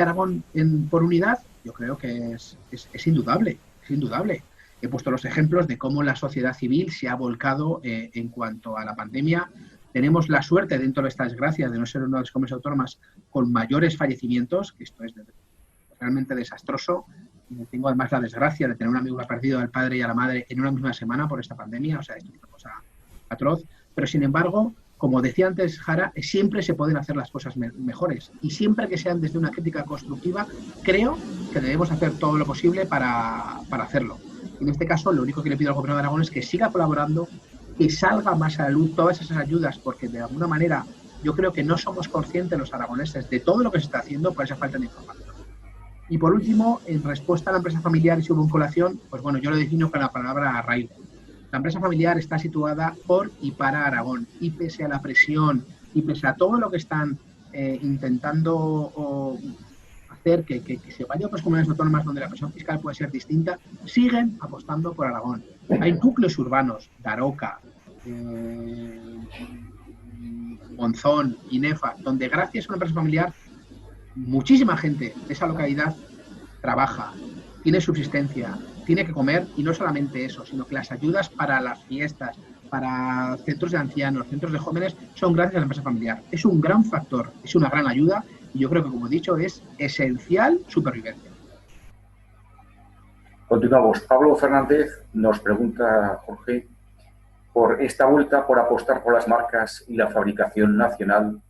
Aragón por unidad, yo creo que es indudable, es indudable. He puesto los ejemplos de cómo la sociedad civil se ha volcado en cuanto a la pandemia. Tenemos la suerte, dentro de esta desgracia, de no ser una de las comunidades autónomas con mayores fallecimientos, que esto es realmente desastroso. Tengo además la desgracia de tener un amigo que ha perdido al padre y a la madre en una misma semana por esta pandemia, o sea, esto es una cosa atroz. Pero sin embargo, como decía antes Jara, siempre se pueden hacer las cosas mejores, y siempre que sean desde una crítica constructiva, creo que debemos hacer todo lo posible para hacerlo. En este caso, lo único que le pido al Gobierno de Aragón es que siga colaborando, que salga más a la luz todas esas ayudas, porque de alguna manera yo creo que no somos conscientes los aragoneses de todo lo que se está haciendo por esa falta de información. Y por último, en respuesta a la empresa familiar y su vinculación, pues bueno, yo lo defino con la palabra arraigo. La empresa familiar está situada por y para Aragón, y pese a la presión y pese a todo lo que están intentando hacer que se vaya a otras comunidades autónomas donde la presión fiscal puede ser distinta, siguen apostando por Aragón. Hay núcleos urbanos, Daroca, Monzón, Inefa, donde gracias a una empresa familiar muchísima gente de esa localidad trabaja, tiene subsistencia, tiene que comer, y no solamente eso, sino que las ayudas para las fiestas, para centros de ancianos, centros de jóvenes, son gracias a la empresa familiar. Es un gran factor, es una gran ayuda, y yo creo que, como he dicho, es esencial supervivencia. Continuamos. Pablo Fernández nos pregunta, Jorge, por esta vuelta por apostar por las marcas y la fabricación nacional,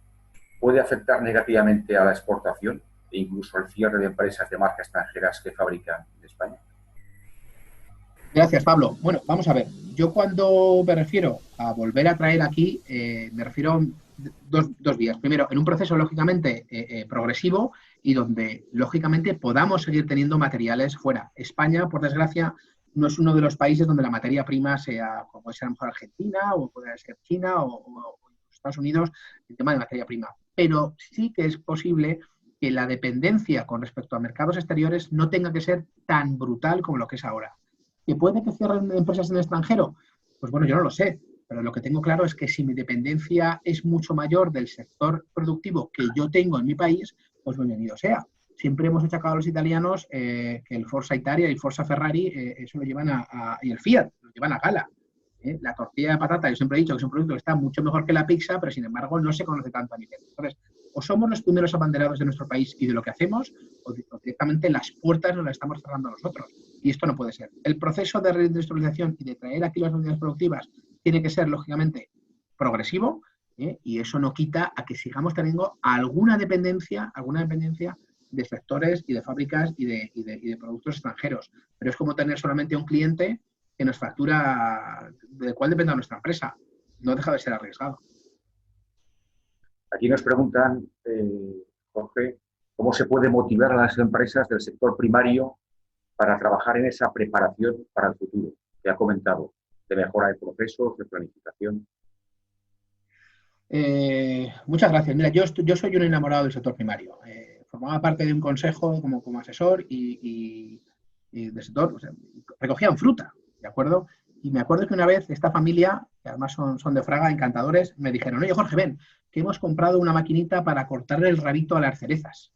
¿puede afectar negativamente a la exportación e incluso al cierre de empresas de marcas extranjeras que fabrican en España? Gracias, Pablo. Bueno, vamos a ver. Yo cuando me refiero a volver a traer aquí, me refiero a dos vías. Primero, en un proceso lógicamente progresivo y donde lógicamente podamos seguir teniendo materiales fuera. España, por desgracia, no es uno de los países donde la materia prima sea, como puede ser a lo mejor Argentina o puede ser China o Estados Unidos, el tema de materia prima. Pero sí que es posible que la dependencia con respecto a mercados exteriores no tenga que ser tan brutal como lo que es ahora. ¿Que puede que cierren empresas en el extranjero? Pues bueno, yo no lo sé, pero lo que tengo claro es que si mi dependencia es mucho mayor del sector productivo que yo tengo en mi país, pues bienvenido sea. Siempre hemos achacado a los italianos que el Forza Italia y el Forza Ferrari eso lo llevan y el Fiat lo llevan a gala. La tortilla de patata, yo siempre he dicho que es un producto que está mucho mejor que la pizza, pero sin embargo no se conoce tanto a nivel. Entonces, o somos los primeros abanderados de nuestro país y de lo que hacemos, o directamente las puertas nos las estamos cerrando nosotros. Y esto no puede ser. El proceso de reindustrialización y de traer aquí las unidades productivas tiene que ser, lógicamente, progresivo, y eso no quita a que sigamos teniendo alguna dependencia de sectores y de fábricas y de productos extranjeros. Pero es como tener solamente un cliente que nos factura, del cual dependa nuestra empresa. No deja de ser arriesgado. Aquí nos preguntan, Jorge, ¿cómo se puede motivar a las empresas del sector primario para trabajar en esa preparación para el futuro que ha comentado, de mejora de procesos, de planificación? Muchas gracias. Mira, yo soy un enamorado del sector primario. Formaba parte de un consejo como asesor y del sector, o sea, recogían fruta, ¿de acuerdo? Y me acuerdo que una vez esta familia, que además son de Fraga, encantadores, me dijeron: oye, Jorge, ven, que hemos comprado una maquinita para cortarle el rabito a las cerezas.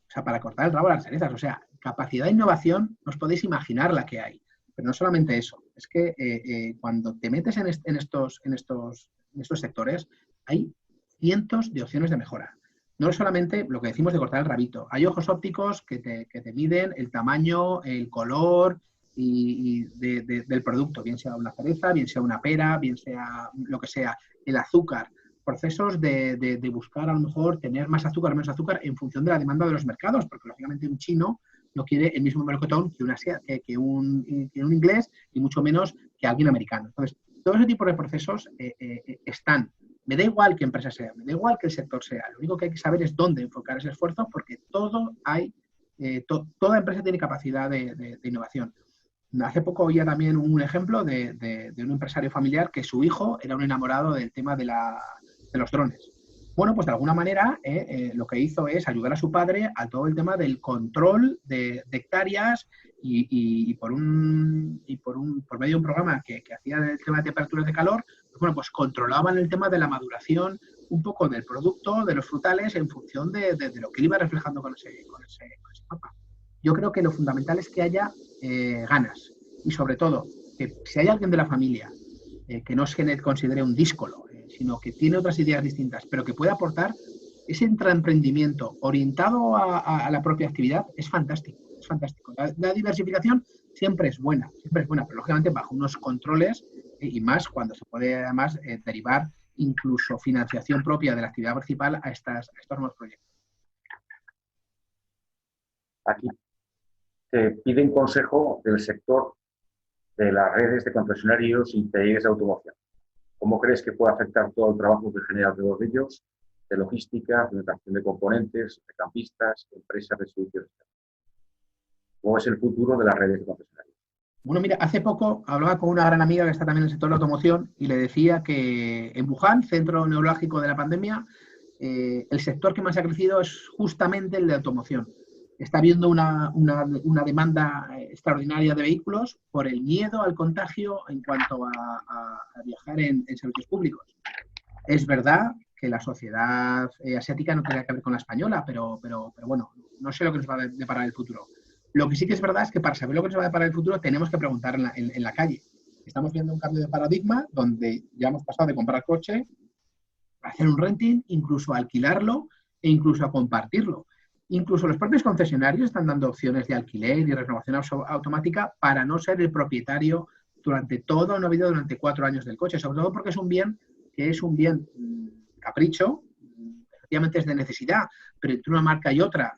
O sea, para cortar el rabo a las cerezas. O sea, capacidad de innovación, no os podéis imaginar la que hay. Pero no solamente eso, es que cuando te metes en estos sectores, hay cientos de opciones de mejora. No es solamente lo que decimos de cortar el rabito. Hay ojos ópticos que te miden el tamaño, el color del producto, bien sea una cereza, bien sea una pera, bien sea lo que sea, el azúcar. Procesos de buscar a lo mejor tener más azúcar o menos azúcar en función de la demanda de los mercados, porque lógicamente un chino no quiere el mismo melocotón que un inglés, y mucho menos que alguien americano. Entonces, todo ese tipo de procesos están. Me da igual qué empresa sea, me da igual qué sector sea. Lo único que hay que saber es dónde enfocar ese esfuerzo, porque toda empresa tiene capacidad de innovación. Hace poco oía también un ejemplo de un empresario familiar que su hijo era un enamorado del tema de los drones. Bueno, pues de alguna manera lo que hizo es ayudar a su padre a todo el tema del control de hectáreas y por medio de un programa que hacía el tema de temperaturas de calor, pues bueno, pues controlaban el tema de la maduración un poco del producto, de los frutales, en función de lo que iba reflejando con ese mapa. Yo creo que lo fundamental es que haya ganas y sobre todo que si hay alguien de la familia que no se considere un díscolo, sino que tiene otras ideas distintas, pero que puede aportar, ese intraemprendimiento orientado a la propia actividad es fantástico. Es fantástico. La diversificación siempre es buena, pero lógicamente bajo unos controles y más cuando se puede además derivar incluso financiación propia de la actividad principal a estos nuevos proyectos. Aquí te piden consejo del sector de las redes de concesionarios y talleres de automoción. ¿Cómo crees que puede afectar todo el trabajo que genera alrededor de ellos, de logística, implementación de componentes, de campistas, empresas de servicios? ¿Cómo es el futuro de las redes de concesionarios? Bueno, mira, hace poco hablaba con una gran amiga que está también en el sector de la automoción y le decía que en Wuhan, centro neurálgico de la pandemia, el sector que más ha crecido es justamente el de automoción. Está habiendo una demanda extraordinaria de vehículos por el miedo al contagio en cuanto a viajar en servicios públicos. Es verdad que la sociedad asiática no tiene que ver con la española, pero bueno, no sé lo que nos va a deparar el futuro. Lo que sí que es verdad es que para saber lo que nos va a deparar el futuro tenemos que preguntar en la calle. Estamos viendo un cambio de paradigma donde ya hemos pasado de comprar coche a hacer un renting, incluso a alquilarlo e incluso a compartirlo. Incluso los propios concesionarios están dando opciones de alquiler y renovación automática para no ser el propietario durante toda una vida, durante 4 años del coche, sobre todo porque es un bien que es un bien capricho, efectivamente es de necesidad, pero entre una marca y otra,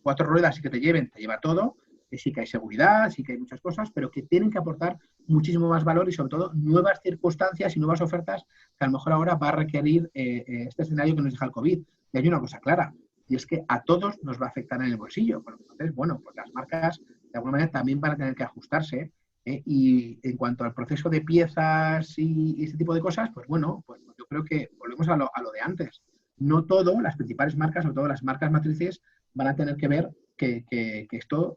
4 ruedas y que te lleva todo, sí que hay seguridad, sí que hay muchas cosas, pero que tienen que aportar muchísimo más valor y sobre todo nuevas circunstancias y nuevas ofertas que a lo mejor ahora va a requerir este escenario que nos deja el COVID. Y hay una cosa clara, y es que a todos nos va a afectar en el bolsillo. Entonces, bueno, pues las marcas de alguna manera también van a tener que ajustarse. Y en cuanto al proceso de piezas y ese tipo de cosas, pues bueno, pues yo creo que volvemos a lo de antes. No todo, las principales marcas, sobre todo las marcas matrices, van a tener que ver que esto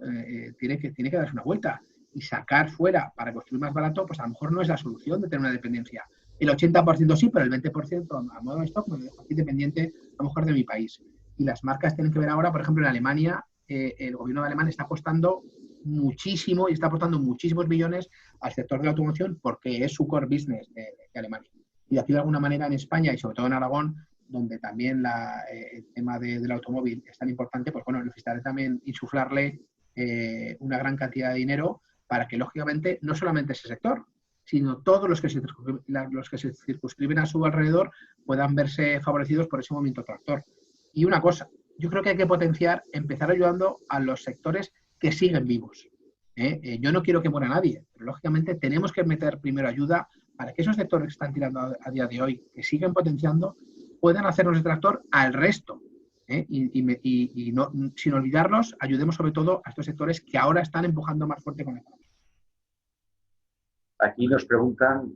tiene que darse una vuelta. Y sacar fuera para construir más barato, pues a lo mejor no es la solución de tener una dependencia. El 80% sí, pero el 20% a modo de stock me lo dejo aquí dependiente a lo mejor de mi país. Y las marcas tienen que ver ahora, por ejemplo, en Alemania, el gobierno alemán está apostando muchísimo y está aportando muchísimos millones al sector de la automoción porque es su core business de Alemania. Y aquí de alguna manera en España y sobre todo en Aragón, donde también el tema del automóvil es tan importante, pues bueno, necesitaré también insuflarle una gran cantidad de dinero para que lógicamente no solamente ese sector, sino todos los que se circunscriben a su alrededor puedan verse favorecidos por ese movimiento tractor. Y una cosa, yo creo que hay que empezar ayudando a los sectores que siguen vivos. Yo no quiero que muera nadie, pero lógicamente tenemos que meter primero ayuda para que esos sectores que están tirando a día de hoy, que siguen potenciando, puedan hacernos de tractor al resto. Y no, sin olvidarlos, ayudemos sobre todo a estos sectores que ahora están empujando más fuerte con el economía. Aquí nos preguntan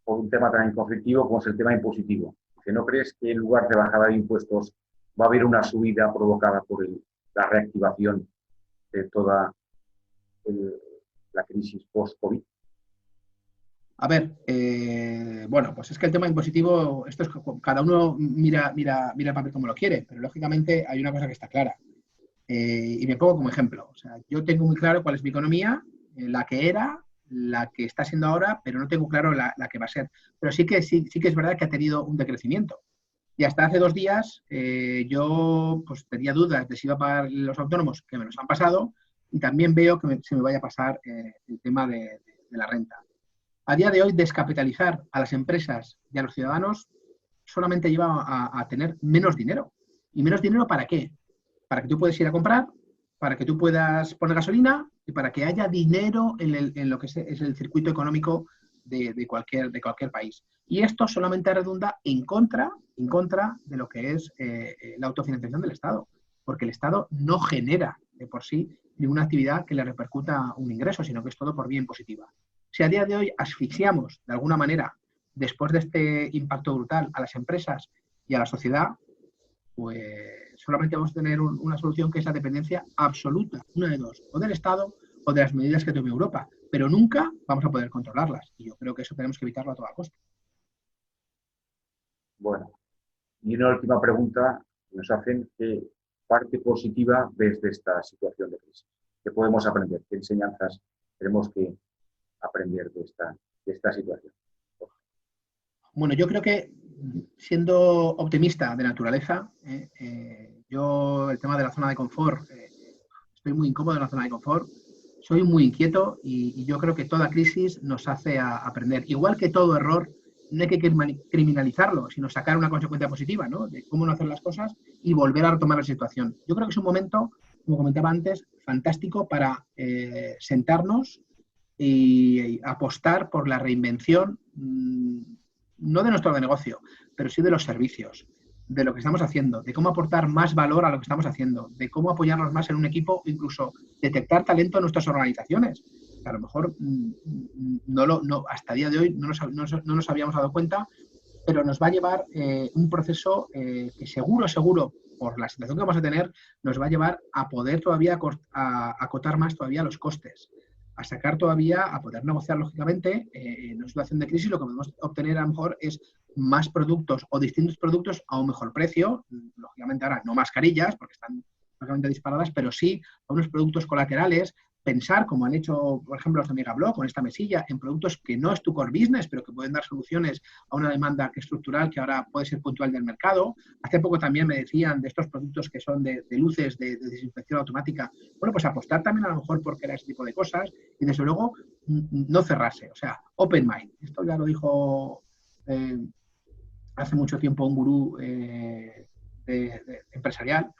por un tema tan conflictivo como es el tema impositivo. ¿Que no crees que en lugar de bajada de impuestos va a haber una subida provocada por la reactivación de toda la crisis post-COVID? A ver, bueno, pues es que el tema impositivo, esto es cada uno mira el papel como lo quiere, pero lógicamente hay una cosa que está clara. Y me pongo como ejemplo. O sea, yo tengo muy claro cuál es mi economía, la que era, la que está siendo ahora, pero no tengo claro la que va a ser. Pero sí que es verdad que ha tenido un decrecimiento. Y hasta hace 2 días yo pues tenía dudas de si iba a pagar los autónomos, que me los han pasado, y también veo que se me vaya a pasar el tema de la renta. A día de hoy, descapitalizar a las empresas y a los ciudadanos solamente lleva a tener menos dinero. ¿Y menos dinero para qué? Para que tú puedas ir a comprar, para que tú puedas poner gasolina y para que haya dinero en lo que es el circuito económico de cualquier país. Y esto solamente redunda en contra de lo que es la autofinanciación del Estado, porque el Estado no genera de por sí ninguna actividad que le repercuta un ingreso, sino que es todo por vía impositiva. Si a día de hoy asfixiamos de alguna manera, después de este impacto brutal, a las empresas y a la sociedad, pues solamente vamos a tener una solución que es la dependencia absoluta, una de dos, o del Estado o de las medidas que tome Europa, pero nunca vamos a poder controlarlas. Y yo creo que eso tenemos que evitarlo a toda costa. Bueno, y una última pregunta que nos hacen: ¿qué parte positiva ves de esta situación de crisis? ¿Qué podemos aprender? ¿Qué enseñanzas tenemos que aprender de esta situación? Bueno, yo creo que, siendo optimista de naturaleza, yo el tema de la zona de confort, estoy muy incómodo en la zona de confort, soy muy inquieto y yo creo que toda crisis nos hace aprender. Igual que todo error, no hay que criminalizarlo, sino sacar una consecuencia positiva, ¿no? De cómo no hacer las cosas y volver a retomar la situación. Yo creo que es un momento, como comentaba antes, fantástico para sentarnos y apostar por la reinvención, no de nuestro negocio, pero sí de los servicios, de lo que estamos haciendo, de cómo aportar más valor a lo que estamos haciendo, de cómo apoyarnos más en un equipo, incluso detectar talento en nuestras organizaciones. A lo mejor hasta el día de hoy no nos habíamos dado cuenta, pero nos va a llevar un proceso que seguro, por la situación que vamos a tener, nos va a llevar a poder todavía acotar más todavía los costes, a sacar todavía, a poder negociar lógicamente en una situación de crisis. Lo que podemos obtener a lo mejor es más productos o distintos productos a un mejor precio, lógicamente ahora no mascarillas porque están lógicamente disparadas, pero sí a unos productos colaterales, pensar, como han hecho, por ejemplo, los de Megablog con esta mesilla, en productos que no es tu core business, pero que pueden dar soluciones a una demanda estructural que ahora puede ser puntual del mercado. Hace poco también me decían de estos productos que son de luces de desinfección automática. Bueno, pues apostar también a lo mejor por crear ese tipo de cosas y, desde luego, no cerrarse. O sea, open mind. Esto ya lo dijo hace mucho tiempo un gurú empresarial,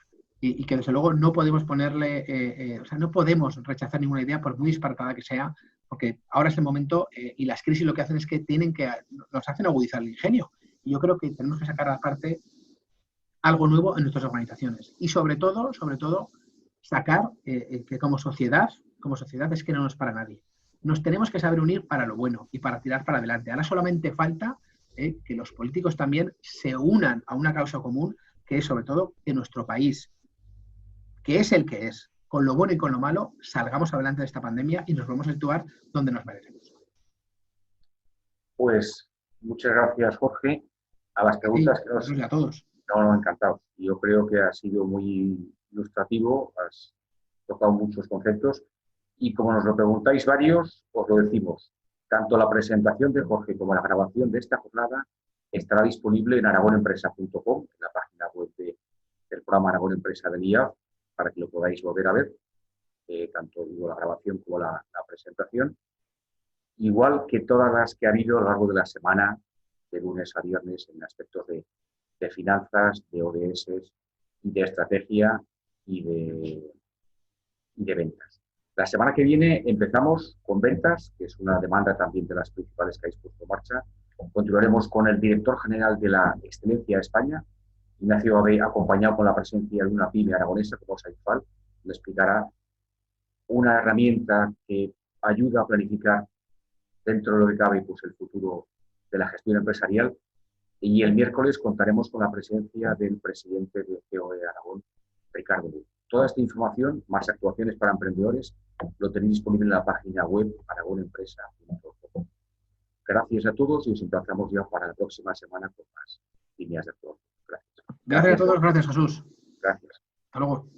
y que desde luego no podemos ponerle, o sea, no podemos rechazar ninguna idea por muy disparatada que sea, porque ahora es el momento y las crisis lo que hacen es que nos hacen agudizar el ingenio. Y yo creo que tenemos que sacar aparte algo nuevo en nuestras organizaciones. Y sobre todo, sacar que como sociedad es que no nos para nadie. Nos tenemos que saber unir para lo bueno y para tirar para adelante. Ahora solamente falta que los políticos también se unan a una causa común, que es sobre todo que nuestro país, que es el que es, con lo bueno y con lo malo, salgamos adelante de esta pandemia y nos vamos a situar donde nos merecemos. Pues muchas gracias, Jorge. A las preguntas Sí, que nos a todos. No, encantado. Yo creo que ha sido muy ilustrativo, has tocado muchos conceptos y, como nos lo preguntáis varios, os lo decimos. Tanto la presentación de Jorge como la grabación de esta jornada estará disponible en aragonempresa.com, en la página web del programa Aragón Empresa del IAF, para que lo podáis volver a ver, tanto la grabación como la presentación. Igual que todas las que ha habido a lo largo de la semana, de lunes a viernes, en aspectos de finanzas, de ODS y de estrategia y de ventas. La semana que viene empezamos con ventas, que es una demanda también de las principales que habéis puesto en marcha. Continuaremos con el director general de la Excelencia de España, Ignacio Abey, acompañado con la presencia de una pyme aragonesa como Saifal. Le explicará una herramienta que ayuda a planificar dentro de lo que cabe pues, el futuro de la gestión empresarial. Y el miércoles contaremos con la presencia del presidente de COE Aragón, Ricardo Luz. Toda esta información, más actuaciones para emprendedores, lo tenéis disponible en la página web aragonempresa.com. Gracias a todos y os emplazamos ya para la próxima semana con más líneas de actuación. Gracias. Gracias a todos, gracias Jesús. Gracias. Hasta luego.